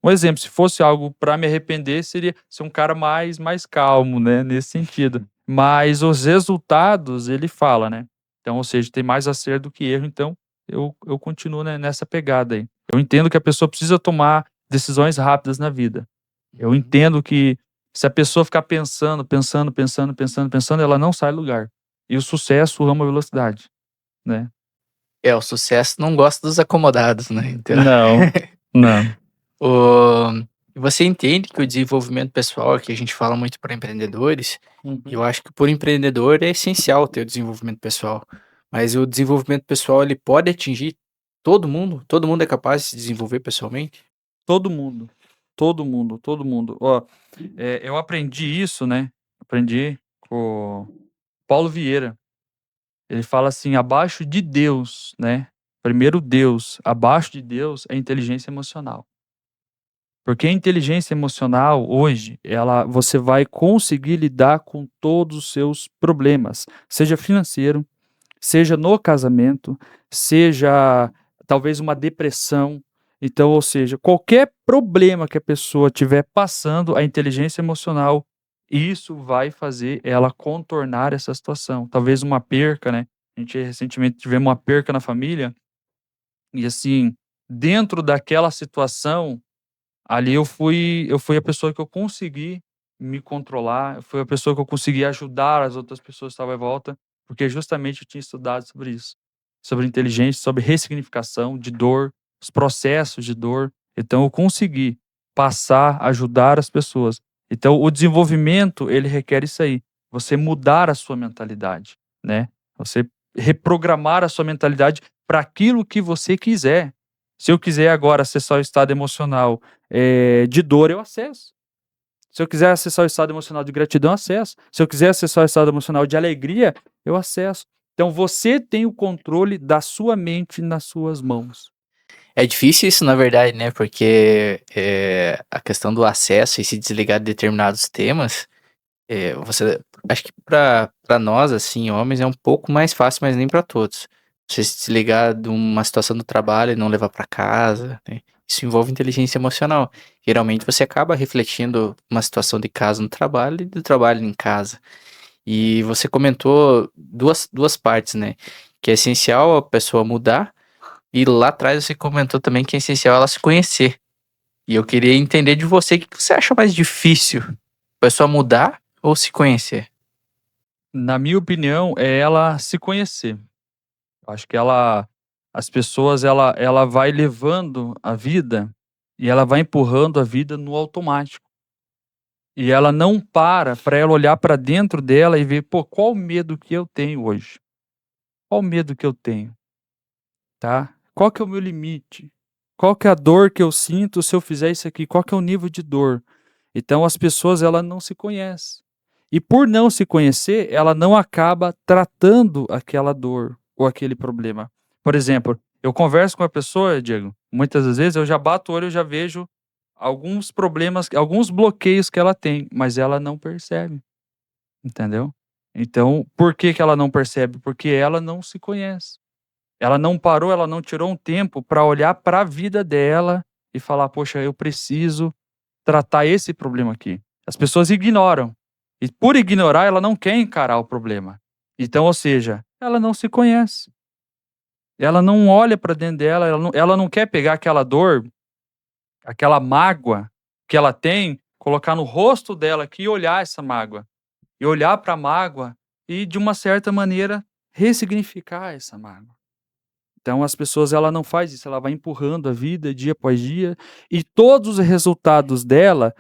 S3: um exemplo, se fosse algo para me arrepender, seria ser um cara mais calmo, né, nesse sentido. Mas os resultados, ele fala, né? Então, ou seja, tem mais acerto do que erro, então eu continuo, né, nessa pegada aí. Eu entendo que a pessoa precisa tomar decisões rápidas na vida. Eu entendo que se a pessoa ficar pensando, ela não sai do lugar. E o sucesso ama a velocidade, né.
S1: É, o sucesso não gosta dos acomodados, né, então
S3: Não, não.
S1: e você entende que o desenvolvimento pessoal, que a gente fala muito para empreendedores, e
S3: Uhum.
S1: eu acho que por empreendedor é essencial ter o desenvolvimento pessoal, mas o desenvolvimento pessoal ele pode atingir todo mundo? Todo mundo é capaz de se desenvolver pessoalmente?
S3: Todo mundo, todo mundo, todo mundo. Ó, eu aprendi isso, né, aprendi com Paulo Vieira. Ele fala assim: "Abaixo de Deus", né, primeiro Deus, abaixo de Deus é inteligência emocional. Porque a inteligência emocional hoje, você vai conseguir lidar com todos os seus problemas, seja financeiro, seja no casamento, seja talvez uma depressão. Então, ou seja, qualquer problema que a pessoa tiver passando, a inteligência emocional, isso vai fazer ela contornar essa situação. Talvez uma perca, né? A gente recentemente tivemos uma perca na família, e assim, dentro daquela situação, ali eu fui a pessoa que eu consegui me controlar, eu fui a pessoa que eu consegui ajudar as outras pessoas que estavam à volta, porque justamente eu tinha estudado sobre isso, sobre inteligência, sobre ressignificação de dor, os processos de dor. Então eu consegui passar, ajudar as pessoas. Então o desenvolvimento, ele requer isso aí. você mudar a sua mentalidade, né? Você reprogramar a sua mentalidade para aquilo que você quiser. Se eu quiser agora acessar o estado emocional de dor, eu acesso. Se eu quiser acessar o estado emocional de gratidão, eu acesso. Se eu quiser acessar o estado emocional de alegria, eu acesso. Então você tem o controle da sua mente nas suas mãos.
S1: É difícil isso, na verdade, né? Porque a questão do acesso e se desligar de determinados temas, acho que para nós, assim, homens, é um pouco mais fácil, mas nem para todos. Você se desligar de uma situação do trabalho e não levar para casa, né? Isso envolve inteligência emocional. Geralmente você acaba refletindo uma situação de casa no trabalho e do trabalho em casa. E você comentou duas partes, né? Que é essencial a pessoa mudar, e lá atrás você comentou também que é essencial ela se conhecer. E eu queria entender de você o que você acha mais difícil, a pessoa mudar ou se conhecer?
S3: Na minha opinião, é ela se conhecer. Acho que as pessoas, ela vai levando a vida e ela vai empurrando a vida no automático. E ela não para ela olhar para dentro dela e ver, pô, qual o medo que eu tenho hoje? Qual o medo que eu tenho, tá? Qual que é o meu limite? Qual que é a dor que eu sinto se eu fizer isso aqui? Qual que é o nível de dor? Então as pessoas, ela não se conhecem. E por não se conhecer, ela não acaba tratando aquela dor ou aquele problema. Por exemplo, eu converso com a pessoa, Diego, muitas das vezes eu já bato o olho, eu já vejo alguns problemas, alguns bloqueios que ela tem, mas ela não percebe, entendeu? Então, por que que ela não percebe? Porque ela não se conhece. Ela não parou, ela não tirou um tempo para olhar para a vida dela e falar: "Poxa, eu preciso tratar esse problema aqui". As pessoas ignoram. E por ignorar, ela não quer encarar o problema. Então, ou seja, ela não se conhece. Ela não olha para dentro dela, ela não quer pegar aquela dor, aquela mágoa que ela tem, colocar no rosto dela aqui e olhar essa mágoa. E olhar para a mágoa e, de uma certa maneira, ressignificar essa mágoa. Então as pessoas, ela não faz isso, ela vai empurrando a vida dia após dia, e todos os resultados dela,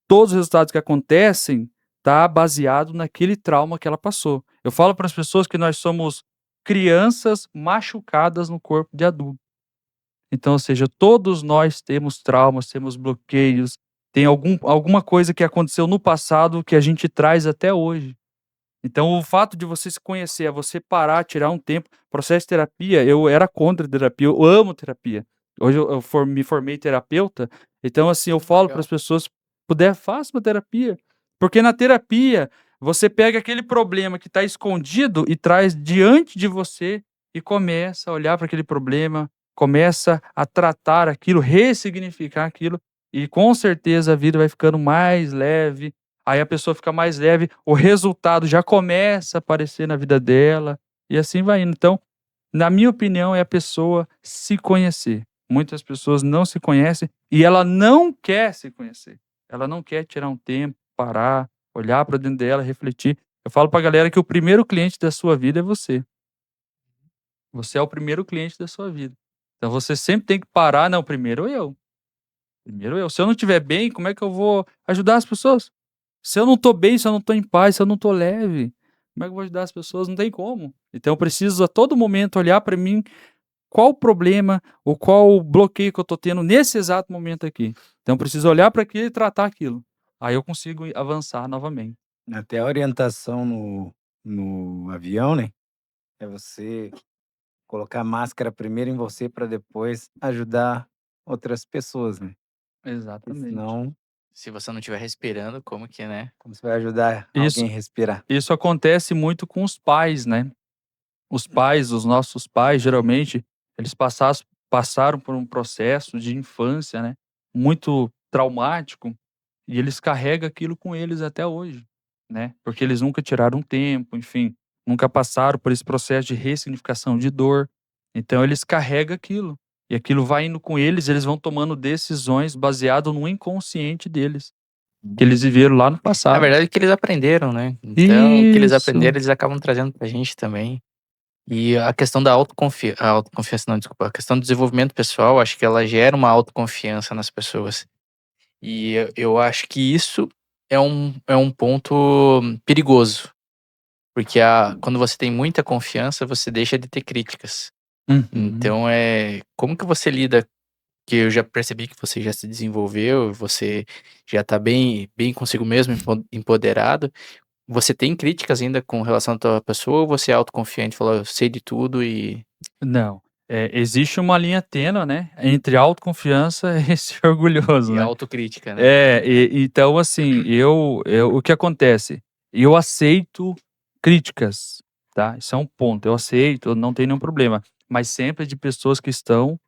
S3: todos os resultados que acontecem, tá baseado naquele trauma que ela passou. Eu falo para as pessoas que nós somos crianças machucadas no corpo de adulto. Então, ou seja, todos nós temos traumas, temos bloqueios, tem alguma coisa que aconteceu no passado que a gente traz até hoje. Então, o fato de você se conhecer, é você parar, tirar um tempo. Processo de terapia, eu era contra a terapia, eu amo terapia. Hoje me formei terapeuta, então, assim, eu falo para
S1: Legal.
S3: as pessoas: puder, faça uma terapia. Porque na terapia, você pega aquele problema que está escondido e traz diante de você e começa a olhar para aquele problema, começa a tratar aquilo, ressignificar aquilo, e com certeza a vida vai ficando mais leve. Aí a pessoa fica mais leve, o resultado já começa a aparecer na vida dela, e assim vai indo. Então, na minha opinião, é a pessoa se conhecer. Muitas pessoas não se conhecem e ela não quer se conhecer. Ela não quer tirar um tempo, parar, olhar para dentro dela, refletir. Eu falo pra galera que o primeiro cliente da sua vida é você. Você é o primeiro cliente da sua vida. Então você sempre tem que parar, não, primeiro eu. Primeiro eu. Se eu não estiver bem, como é que eu vou ajudar as pessoas? Se eu não tô bem, se eu não tô em paz, se eu não tô leve, como é que eu vou ajudar as pessoas? Não tem como. Então eu preciso a todo momento olhar para mim, qual o problema ou qual o bloqueio que eu tô tendo nesse exato momento aqui. Então eu preciso olhar para aquilo e tratar aquilo. Aí eu consigo avançar novamente.
S2: Até a orientação no avião, né, é você colocar a máscara primeiro em você para depois ajudar outras pessoas, né. Porque
S3: Exatamente.
S2: senão,
S1: Se você não estiver respirando, como que, né?
S2: como você vai ajudar
S3: Isso,
S2: alguém a respirar?
S3: isso acontece muito com os pais, né? Os pais, os nossos pais, geralmente, eles passaram por um processo de infância, né, muito traumático, e eles carregam aquilo com eles até hoje, né, porque eles nunca tiraram um tempo, enfim, nunca passaram por esse processo de ressignificação de dor. Então eles carregam aquilo, e aquilo vai indo com eles, eles vão tomando decisões baseado no inconsciente deles, que eles viveram lá no
S1: Na
S3: passado.
S1: verdade, é que eles aprenderam, né? Então, o que eles
S3: Isso.
S1: aprenderam, eles acabam trazendo pra gente também. E a questão da autoconfiança não, desculpa, a questão do desenvolvimento pessoal, acho que ela gera uma autoconfiança nas pessoas. E eu acho que isso é um ponto perigoso, porque quando você tem muita confiança, você deixa de ter críticas.
S3: Uhum.
S1: Então, como que você lida, que eu já percebi que você já se desenvolveu, você já tá bem consigo mesmo, empoderado. Você tem críticas ainda com relação à tua pessoa ou você é autoconfiante, fala: "Eu sei de tudo e..."
S3: Não, existe uma linha tênue, né, entre autoconfiança e ser orgulhoso,
S1: E
S3: né.
S1: autocrítica, né?
S3: Então assim, o que acontece? Eu aceito críticas, tá, isso é um ponto, eu aceito, não tem nenhum problema, mas sempre de pessoas que estão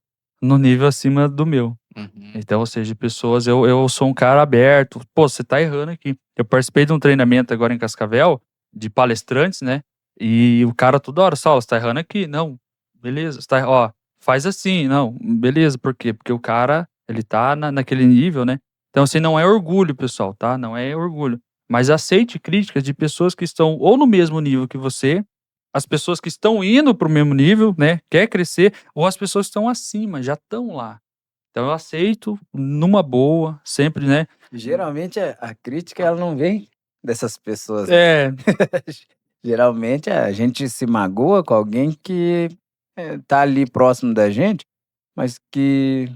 S3: no nível acima do meu.
S1: Uhum.
S3: Então, ou seja, de pessoas, eu sou um cara aberto. "Pô, você tá errando aqui". Eu participei de um treinamento agora em Cascavel, de palestrantes, né, e o cara toda hora: "Saulo, você tá errando aqui". "Não, beleza, você tá ó, faz assim". "Não, beleza". Por quê? Porque o cara, ele tá naquele nível, né. Então, assim, não é orgulho, pessoal, tá, não é orgulho. Mas aceite críticas de pessoas que estão ou no mesmo nível que você, as pessoas que estão indo para o mesmo nível, né, quer crescer, ou as pessoas que estão acima, já estão lá. Então eu aceito numa boa, sempre, né.
S2: Geralmente a crítica ela não vem dessas pessoas, né.
S3: É,
S2: Geralmente a gente se magoa com alguém que, tá ali próximo da gente, mas que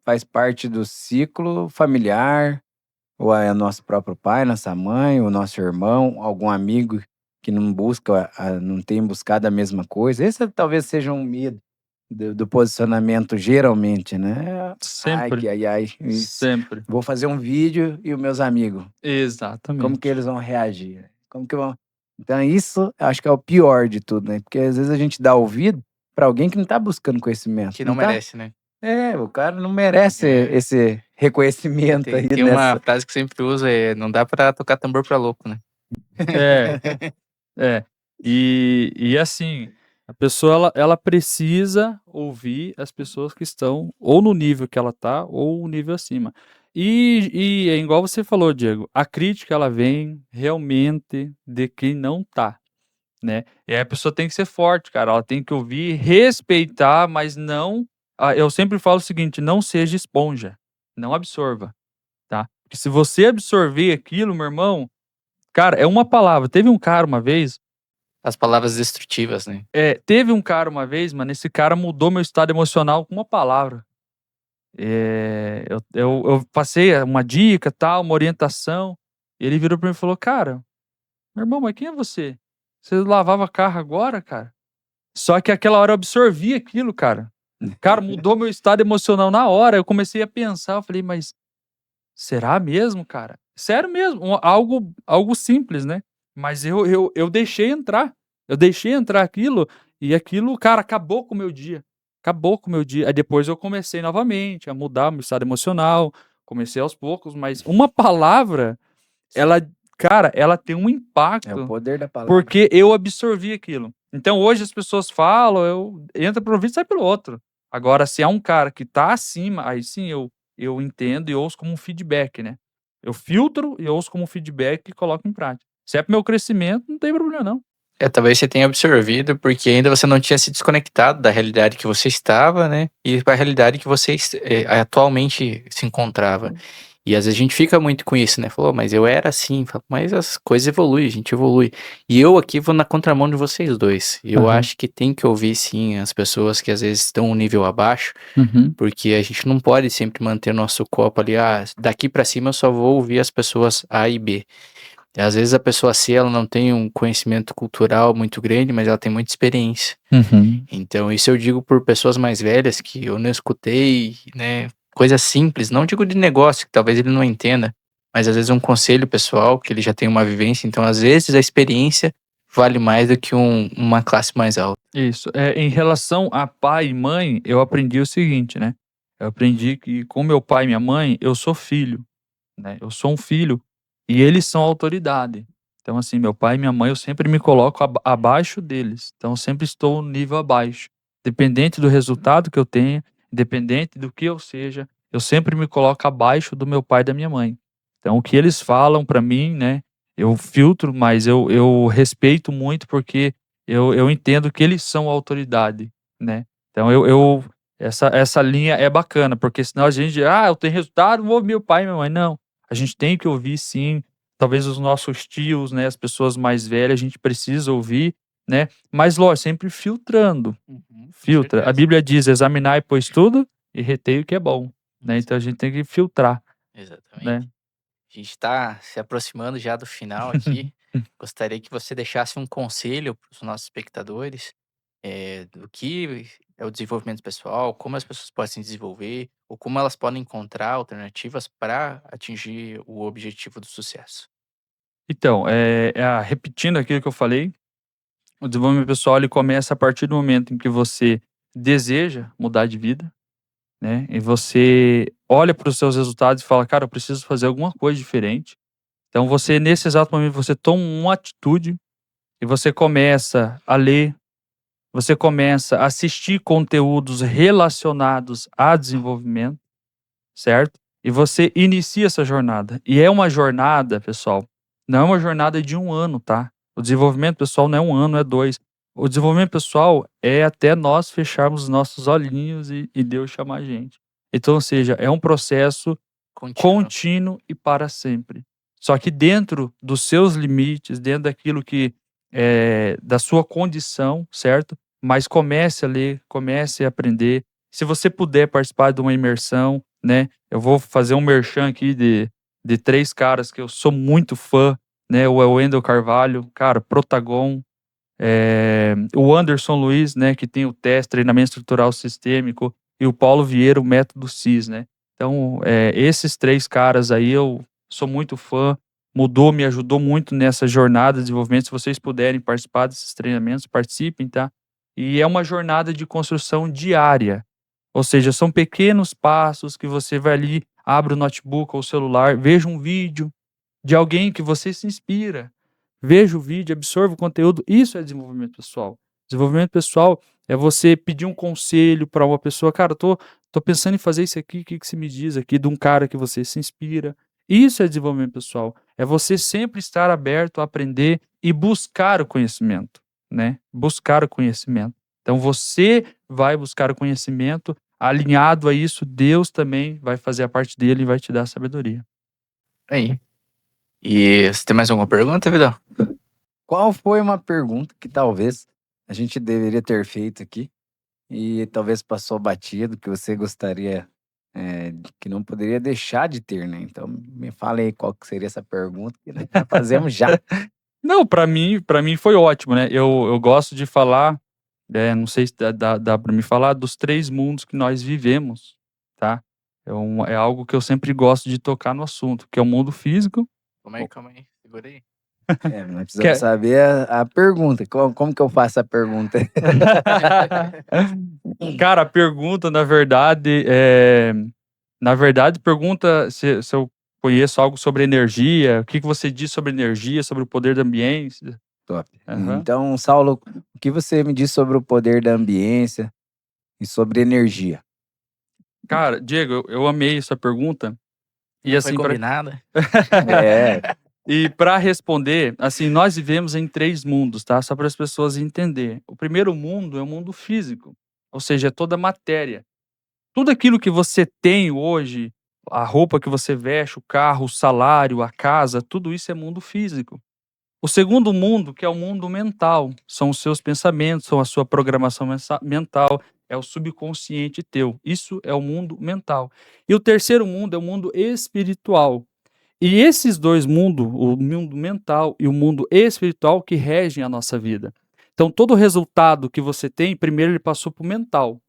S2: faz parte do ciclo familiar, ou é nosso próprio pai, nossa mãe, o nosso irmão, algum amigo que não busca não tem buscado a mesma coisa. Esse talvez seja um medo do posicionamento geralmente, né. "Ai,
S3: sempre,
S2: que ai, ai,
S3: sempre.
S2: vou fazer um vídeo e os meus amigos, como que
S3: Exatamente.
S2: eles vão reagir? Como que vão..." Então isso eu acho que é o pior de tudo, né, porque às vezes a gente dá ouvido para alguém que não tá buscando conhecimento,
S1: Que
S2: não
S1: não
S2: tá
S1: merece, né?
S2: o cara não merece
S1: É,
S2: esse reconhecimento aí
S1: tem uma
S2: dessa.
S1: frase que eu sempre uso, não dá pra tocar tambor pra louco, né?
S3: É, é. E assim, a pessoa ela precisa ouvir as pessoas que estão ou no nível que ela tá ou um nível acima. E é igual você falou, Diego, a crítica ela vem realmente de quem não tá, né. E aí a pessoa tem que ser forte, cara, ela tem que ouvir, respeitar, mas não eu sempre falo o seguinte: "Não seja esponja, não absorva", tá. Porque se você absorver aquilo, meu irmão, cara, é uma palavra.
S1: As palavras destrutivas, né?
S3: Teve um cara uma vez, mano, esse cara mudou meu estado emocional com uma palavra. Eu passei uma dica, tal, uma orientação, e ele virou pra mim e falou: "Cara, meu irmão, mas quem é você? Você lavava carro agora, cara?" Só que aquela hora eu absorvi aquilo, cara. Cara, mudou meu estado emocional na hora, eu comecei a pensar, eu falei: "Mas será mesmo, cara?" Sério mesmo, algo simples, né. Mas eu deixei entrar aquilo, e aquilo, cara, acabou com o meu dia, acabou com o meu dia. Aí depois eu comecei novamente a mudar meu estado emocional, comecei aos poucos, mas uma palavra, ela, cara, ela tem um
S2: É o
S3: impacto,
S2: poder da palavra.
S3: porque eu absorvi aquilo. Então hoje as pessoas falam, eu entra por um ouvido e sai pelo outro. Agora se é um cara que tá acima, aí sim eu entendo e ouço como um feedback, né. Eu filtro e ouço como um feedback e coloco em prática. Se é para o meu crescimento, não tem problema não.
S1: Talvez você tenha absorvido, porque ainda você não tinha se desconectado da realidade que você estava, né, e para a realidade que você atualmente se encontrava. E às vezes a gente fica muito com isso, né, falou: "Mas eu era assim", falo: "Mas as coisas evoluem, a gente evolui". E eu aqui vou na contramão de vocês dois. Eu
S3: Aham.
S1: acho que tem que ouvir sim as pessoas que às vezes estão um nível abaixo,
S3: Uhum.
S1: porque a gente não pode sempre manter o nosso copo ali, daqui para cima eu só vou ouvir as pessoas A e B. Às vezes a pessoa C, ela não tem um conhecimento cultural muito grande, mas ela tem muita experiência.
S3: Uhum.
S1: Então isso eu digo por pessoas mais velhas que eu não escutei, né, coisas simples, não digo de negócio, que talvez ele não entenda, mas às vezes um conselho pessoal, que ele já tem uma vivência, então às vezes a experiência vale mais do que uma classe mais alta.
S3: Isso. Em relação a pai e mãe, eu aprendi o seguinte, né, eu aprendi que com meu pai e minha mãe, eu sou filho, né, eu sou um filho e eles são autoridade. Então, assim, meu pai e minha mãe, eu sempre me coloco abaixo deles. Então, eu sempre estou um nível abaixo. Dependente do resultado que eu tenha, independente do que eu seja, eu sempre me coloco abaixo do meu pai e da minha mãe. Então, o que eles falam para mim, né, eu filtro, mas eu respeito muito porque eu entendo que eles são autoridade, né. Então essa linha é bacana, porque senão a gente: "Ah, eu tenho resultado, vou ouvir meu pai e minha mãe". Não, a gente tem que ouvir sim, talvez os nossos tios, né, as pessoas mais velhas, a gente precisa ouvir, né, mas lógico, sempre filtrando,
S1: Uhum, com
S3: filtra. A
S1: certeza.
S3: Bíblia diz: "Examinai, pois, tudo, e retei o que é bom", né,
S1: Isso,
S3: então a gente tem que filtrar, né.
S1: exatamente. A gente está se aproximando já do final aqui. Gostaria que você deixasse um conselho para os nossos espectadores, do que é o desenvolvimento pessoal, como as pessoas podem se desenvolver, ou como elas podem encontrar alternativas para atingir o objetivo do sucesso.
S3: Então, repetindo aquilo que eu falei, o desenvolvimento pessoal ele começa a partir do momento em que você deseja mudar de vida, né, e você olha para os seus resultados e fala: "Cara, eu preciso fazer alguma coisa diferente". Então você, nesse exato momento, você toma uma atitude e você começa a ler, você começa a assistir conteúdos relacionados a desenvolvimento, certo? E você inicia essa jornada. E é uma jornada, pessoal, não é uma jornada de 1 ano, tá? O desenvolvimento pessoal não é 1 ano, é 2. O desenvolvimento pessoal é até nós fecharmos os nossos olhinhos e Deus chamar a gente. Então, ou seja, é um processo
S1: Contínuo.
S3: contínuo e para sempre. Só que dentro dos seus limites, dentro daquilo que da sua condição, certo? Mas comece a ler, comece a aprender. Se você puder participar de uma imersão, né? Eu vou fazer um merchan aqui de 3 caras que eu sou muito fã, né? O Wendel Carvalho, cara, Protagon, o Anderson Luiz, né, que tem o TES, Treinamento Estrutural Sistêmico, e o Paulo Vieira, o Método CIS, né. Então, esses 3 caras aí eu sou muito fã, me ajudou muito nessa jornada de desenvolvimento. Se vocês puderem participar desses treinamentos, participem, tá. E é uma jornada de construção diária, ou seja, são pequenos passos que você vai ali, abre o notebook ou o celular, veja um vídeo de alguém que você se inspira. Veja o vídeo, absorva o conteúdo, isso é desenvolvimento pessoal. Desenvolvimento pessoal é você pedir um conselho para uma pessoa: "Cara, tô pensando em fazer isso aqui, o que que você me diz aqui?", de um cara que você se inspira. Isso é desenvolvimento pessoal, é você sempre estar aberto a aprender e buscar o conhecimento, né, buscar o conhecimento. Então você vai buscar o conhecimento, alinhado a isso, Deus também vai fazer a parte dele e vai te dar sabedoria.
S1: Aí. E você tem mais alguma pergunta, Vidal?
S2: Qual foi uma pergunta que talvez a gente deveria ter feito aqui e talvez passou batido, que você gostaria, que não poderia deixar de ter, né? Então me fala aí qual que seria essa pergunta que nós já fazemos já.
S3: Não, pra mim foi ótimo, né. Eu gosto de falar, não sei se dá pra me falar dos 3 mundos que nós vivemos, tá. É algo que eu sempre gosto de tocar no assunto, que é o mundo físico,
S1: Calma aí, segura aí.
S2: Nós
S3: que
S2: precisamos
S3: é
S2: saber a pergunta. Como que eu faço a pergunta?
S3: cara, a pergunta na verdade pergunta se eu conheço algo sobre energia, o que que você diz sobre energia, sobre o poder da ambiência.
S2: Top.
S3: Aham.
S2: Então, Saulo, o que você me diz sobre o poder da ambiência e sobre energia?
S3: Cara, Diego, eu amei essa pergunta, e
S1: Não foi
S3: assim pra
S1: combinado?
S2: É,
S3: e para responder, assim, nós vivemos em 3 mundos, tá, só para as pessoas entender. O primeiro mundo é o mundo físico, ou seja, é toda a matéria. Tudo aquilo que você tem hoje, a roupa que você veste, o carro, o salário, a casa, tudo isso é mundo físico. O segundo mundo, que é o mundo mental, são os seus pensamentos, são a sua programação mental, é o subconsciente teu. Isso é o mundo mental. E o terceiro mundo é o mundo espiritual. E esses 2 mundos, o mundo mental e o mundo espiritual, que regem a nossa vida. Então todo o resultado que você tem, primeiro ele passou para o mental,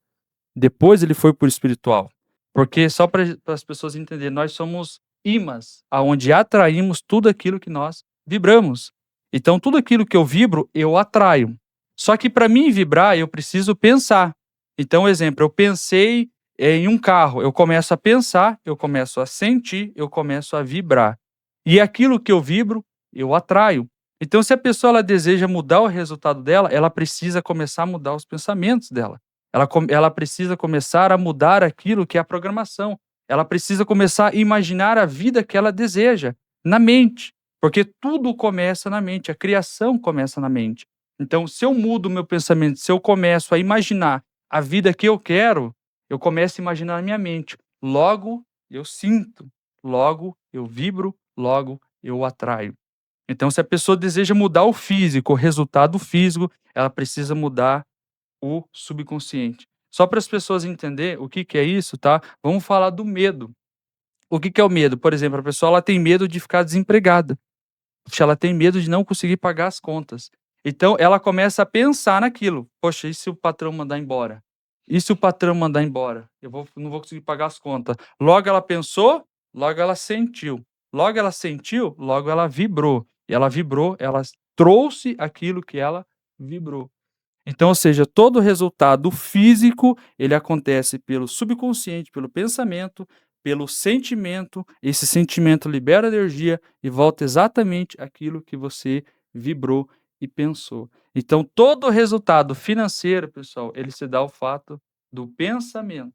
S3: depois ele foi para o espiritual. Porque só para as pessoas entenderem, nós somos ímãs, aonde atraímos tudo aquilo que nós vibramos. Então tudo aquilo que eu vibro, eu atraio. Só que para mim vibrar, eu preciso pensar. Então, exemplo, eu pensei em um carro, eu começo a pensar, eu começo a sentir, eu começo a vibrar. E aquilo que eu vibro, eu atraio. Então, se a pessoa ela deseja mudar o resultado dela, ela precisa começar a mudar os pensamentos dela. Ela precisa começar a mudar aquilo que é a programação. Ela precisa começar a imaginar a vida que ela deseja, na mente. Porque tudo começa na mente, a criação começa na mente. Então, se eu mudo o meu pensamento, se eu começo a imaginar a vida que eu começo a imaginar na minha mente. Logo, eu sinto. Logo, eu vibro. Logo, eu atraio. Então, se a pessoa deseja mudar o físico, o resultado físico, ela precisa mudar o subconsciente. Só para as pessoas entenderem o que é isso, tá? Vamos falar do medo. O que é o medo? Por exemplo, a pessoa ela tem medo de ficar desempregada. Ela tem medo de não conseguir pagar as contas. Então, ela começa a pensar naquilo. Poxa, e se o patrão mandar embora? E se o patrão mandar embora? Não vou conseguir pagar as contas. Logo ela pensou, logo ela sentiu. Logo ela sentiu, logo ela vibrou. E ela vibrou, ela trouxe aquilo que ela vibrou. Então, ou seja, todo resultado físico, ele acontece pelo subconsciente, pelo pensamento, pelo sentimento. Esse sentimento libera energia e volta exatamente aquilo que você vibrou e pensou. Então, todo resultado financeiro, pessoal, ele se dá ao fato do pensamento.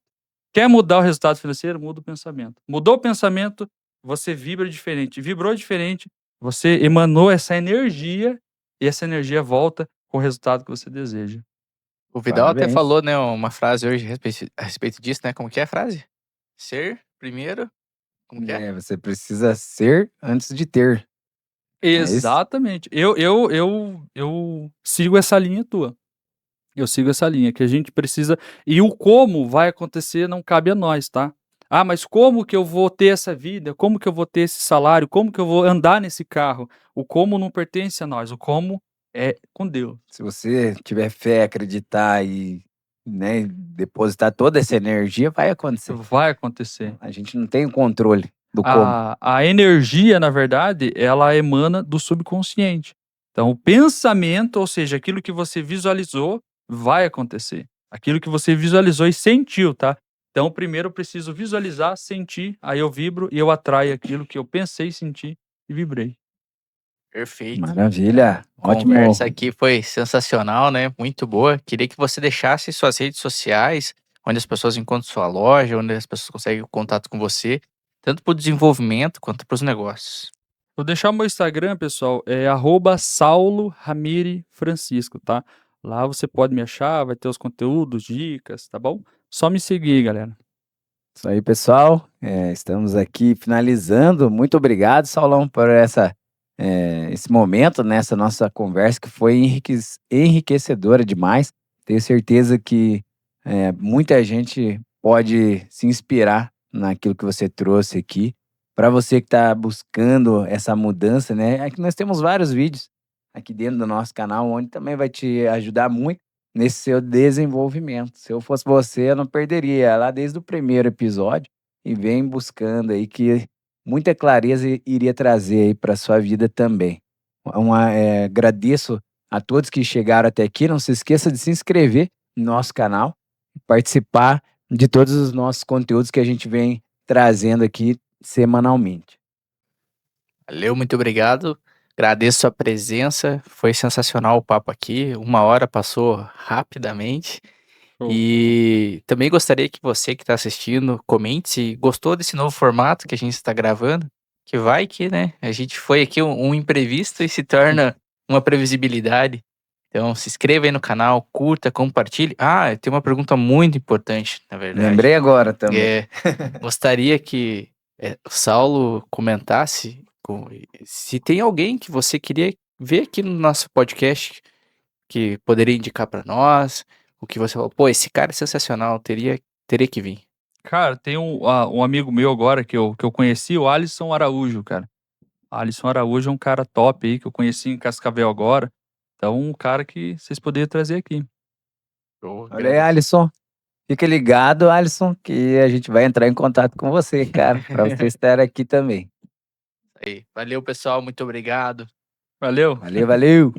S3: Quer mudar o resultado financeiro? Muda o pensamento. Mudou o pensamento, você vibra diferente. Vibrou diferente, você emanou essa energia e essa energia volta com o resultado que você deseja.
S1: O Vidal até
S2: Parabéns.
S1: falou, né, uma frase hoje a respeito disso, né? Como que é a frase? Ser primeiro. Como que é?
S2: Você precisa ser antes de ter. isso?
S3: Exatamente. Eu sigo essa linha tua. Eu sigo essa linha que a gente precisa. E o como vai acontecer não cabe a nós, tá? Ah, mas como que eu vou ter essa vida? Como que eu vou ter esse salário? Como que eu vou andar nesse carro? O como não pertence a nós. O como é com Deus.
S2: Se você tiver fé, acreditar e, né, depositar toda essa energia, vai acontecer.
S3: Vai acontecer.
S2: A gente não tem o controle do como.
S3: A energia, na verdade, ela emana do subconsciente. Então, o pensamento, ou seja, aquilo que você visualizou, vai acontecer. Aquilo que você visualizou e sentiu, tá? Então, primeiro eu preciso visualizar, sentir, aí eu vibro e eu atraio aquilo que eu pensei, senti e vibrei.
S1: Perfeito.
S2: Maravilha.
S1: A
S2: Ótimo.
S1: conversa aqui foi sensacional, né? Muito boa. Queria que você deixasse suas redes sociais, onde as pessoas encontram sua loja, onde as pessoas conseguem contato com você, tanto para o desenvolvimento quanto para os negócios.
S3: Vou deixar o meu Instagram, pessoal, é @saulo_ramiri_francisco, tá? Lá você pode me achar, vai ter os conteúdos, dicas, tá bom? Só me seguir, galera.
S2: Isso aí, pessoal. Estamos aqui finalizando. Muito obrigado, Saulão, por esse momento, nessa nossa conversa que foi enriquecedora demais. Tenho certeza que muita gente pode se inspirar naquilo que você trouxe aqui. Para você que está buscando essa mudança, né? Aqui nós temos vários vídeos aqui dentro do nosso canal, onde também vai te ajudar muito nesse seu desenvolvimento. Se eu fosse você, eu não perderia lá desde o primeiro episódio e vem buscando aí que muita clareza iria trazer aí para sua vida também. Agradeço a todos que chegaram até aqui. Não se esqueça de se inscrever no nosso canal, participar de todos os nossos conteúdos que a gente vem trazendo aqui semanalmente.
S1: Valeu, muito obrigado. Agradeço a presença. Foi sensacional o papo aqui. 1 hora passou rapidamente.
S3: Show.
S1: E também gostaria que você que está assistindo comente se gostou desse novo formato que a gente está gravando. Que vai que, né? A gente foi aqui um imprevisto e se torna uma previsibilidade. Então, se inscreva aí no canal, curta, compartilhe. Ah, tem uma pergunta muito importante, na verdade.
S2: Lembrei agora também.
S1: Gostaria que o Saulo comentasse se tem alguém que você queria ver aqui no nosso podcast que poderia indicar para nós, o que você falou, pô, esse cara é sensacional, teria que vir.
S3: Cara, tem um amigo meu agora que eu conheci, o Alisson Araújo, cara. Alisson Araújo é um cara top aí que eu conheci em Cascavel agora. Então, um cara que vocês poderiam trazer aqui.
S2: Olha aí, Alisson. Fica ligado, Alisson, que a gente vai entrar em contato com você, cara, para você estar aqui também.
S1: Aí, valeu, pessoal, muito obrigado.
S3: Valeu.
S2: Valeu.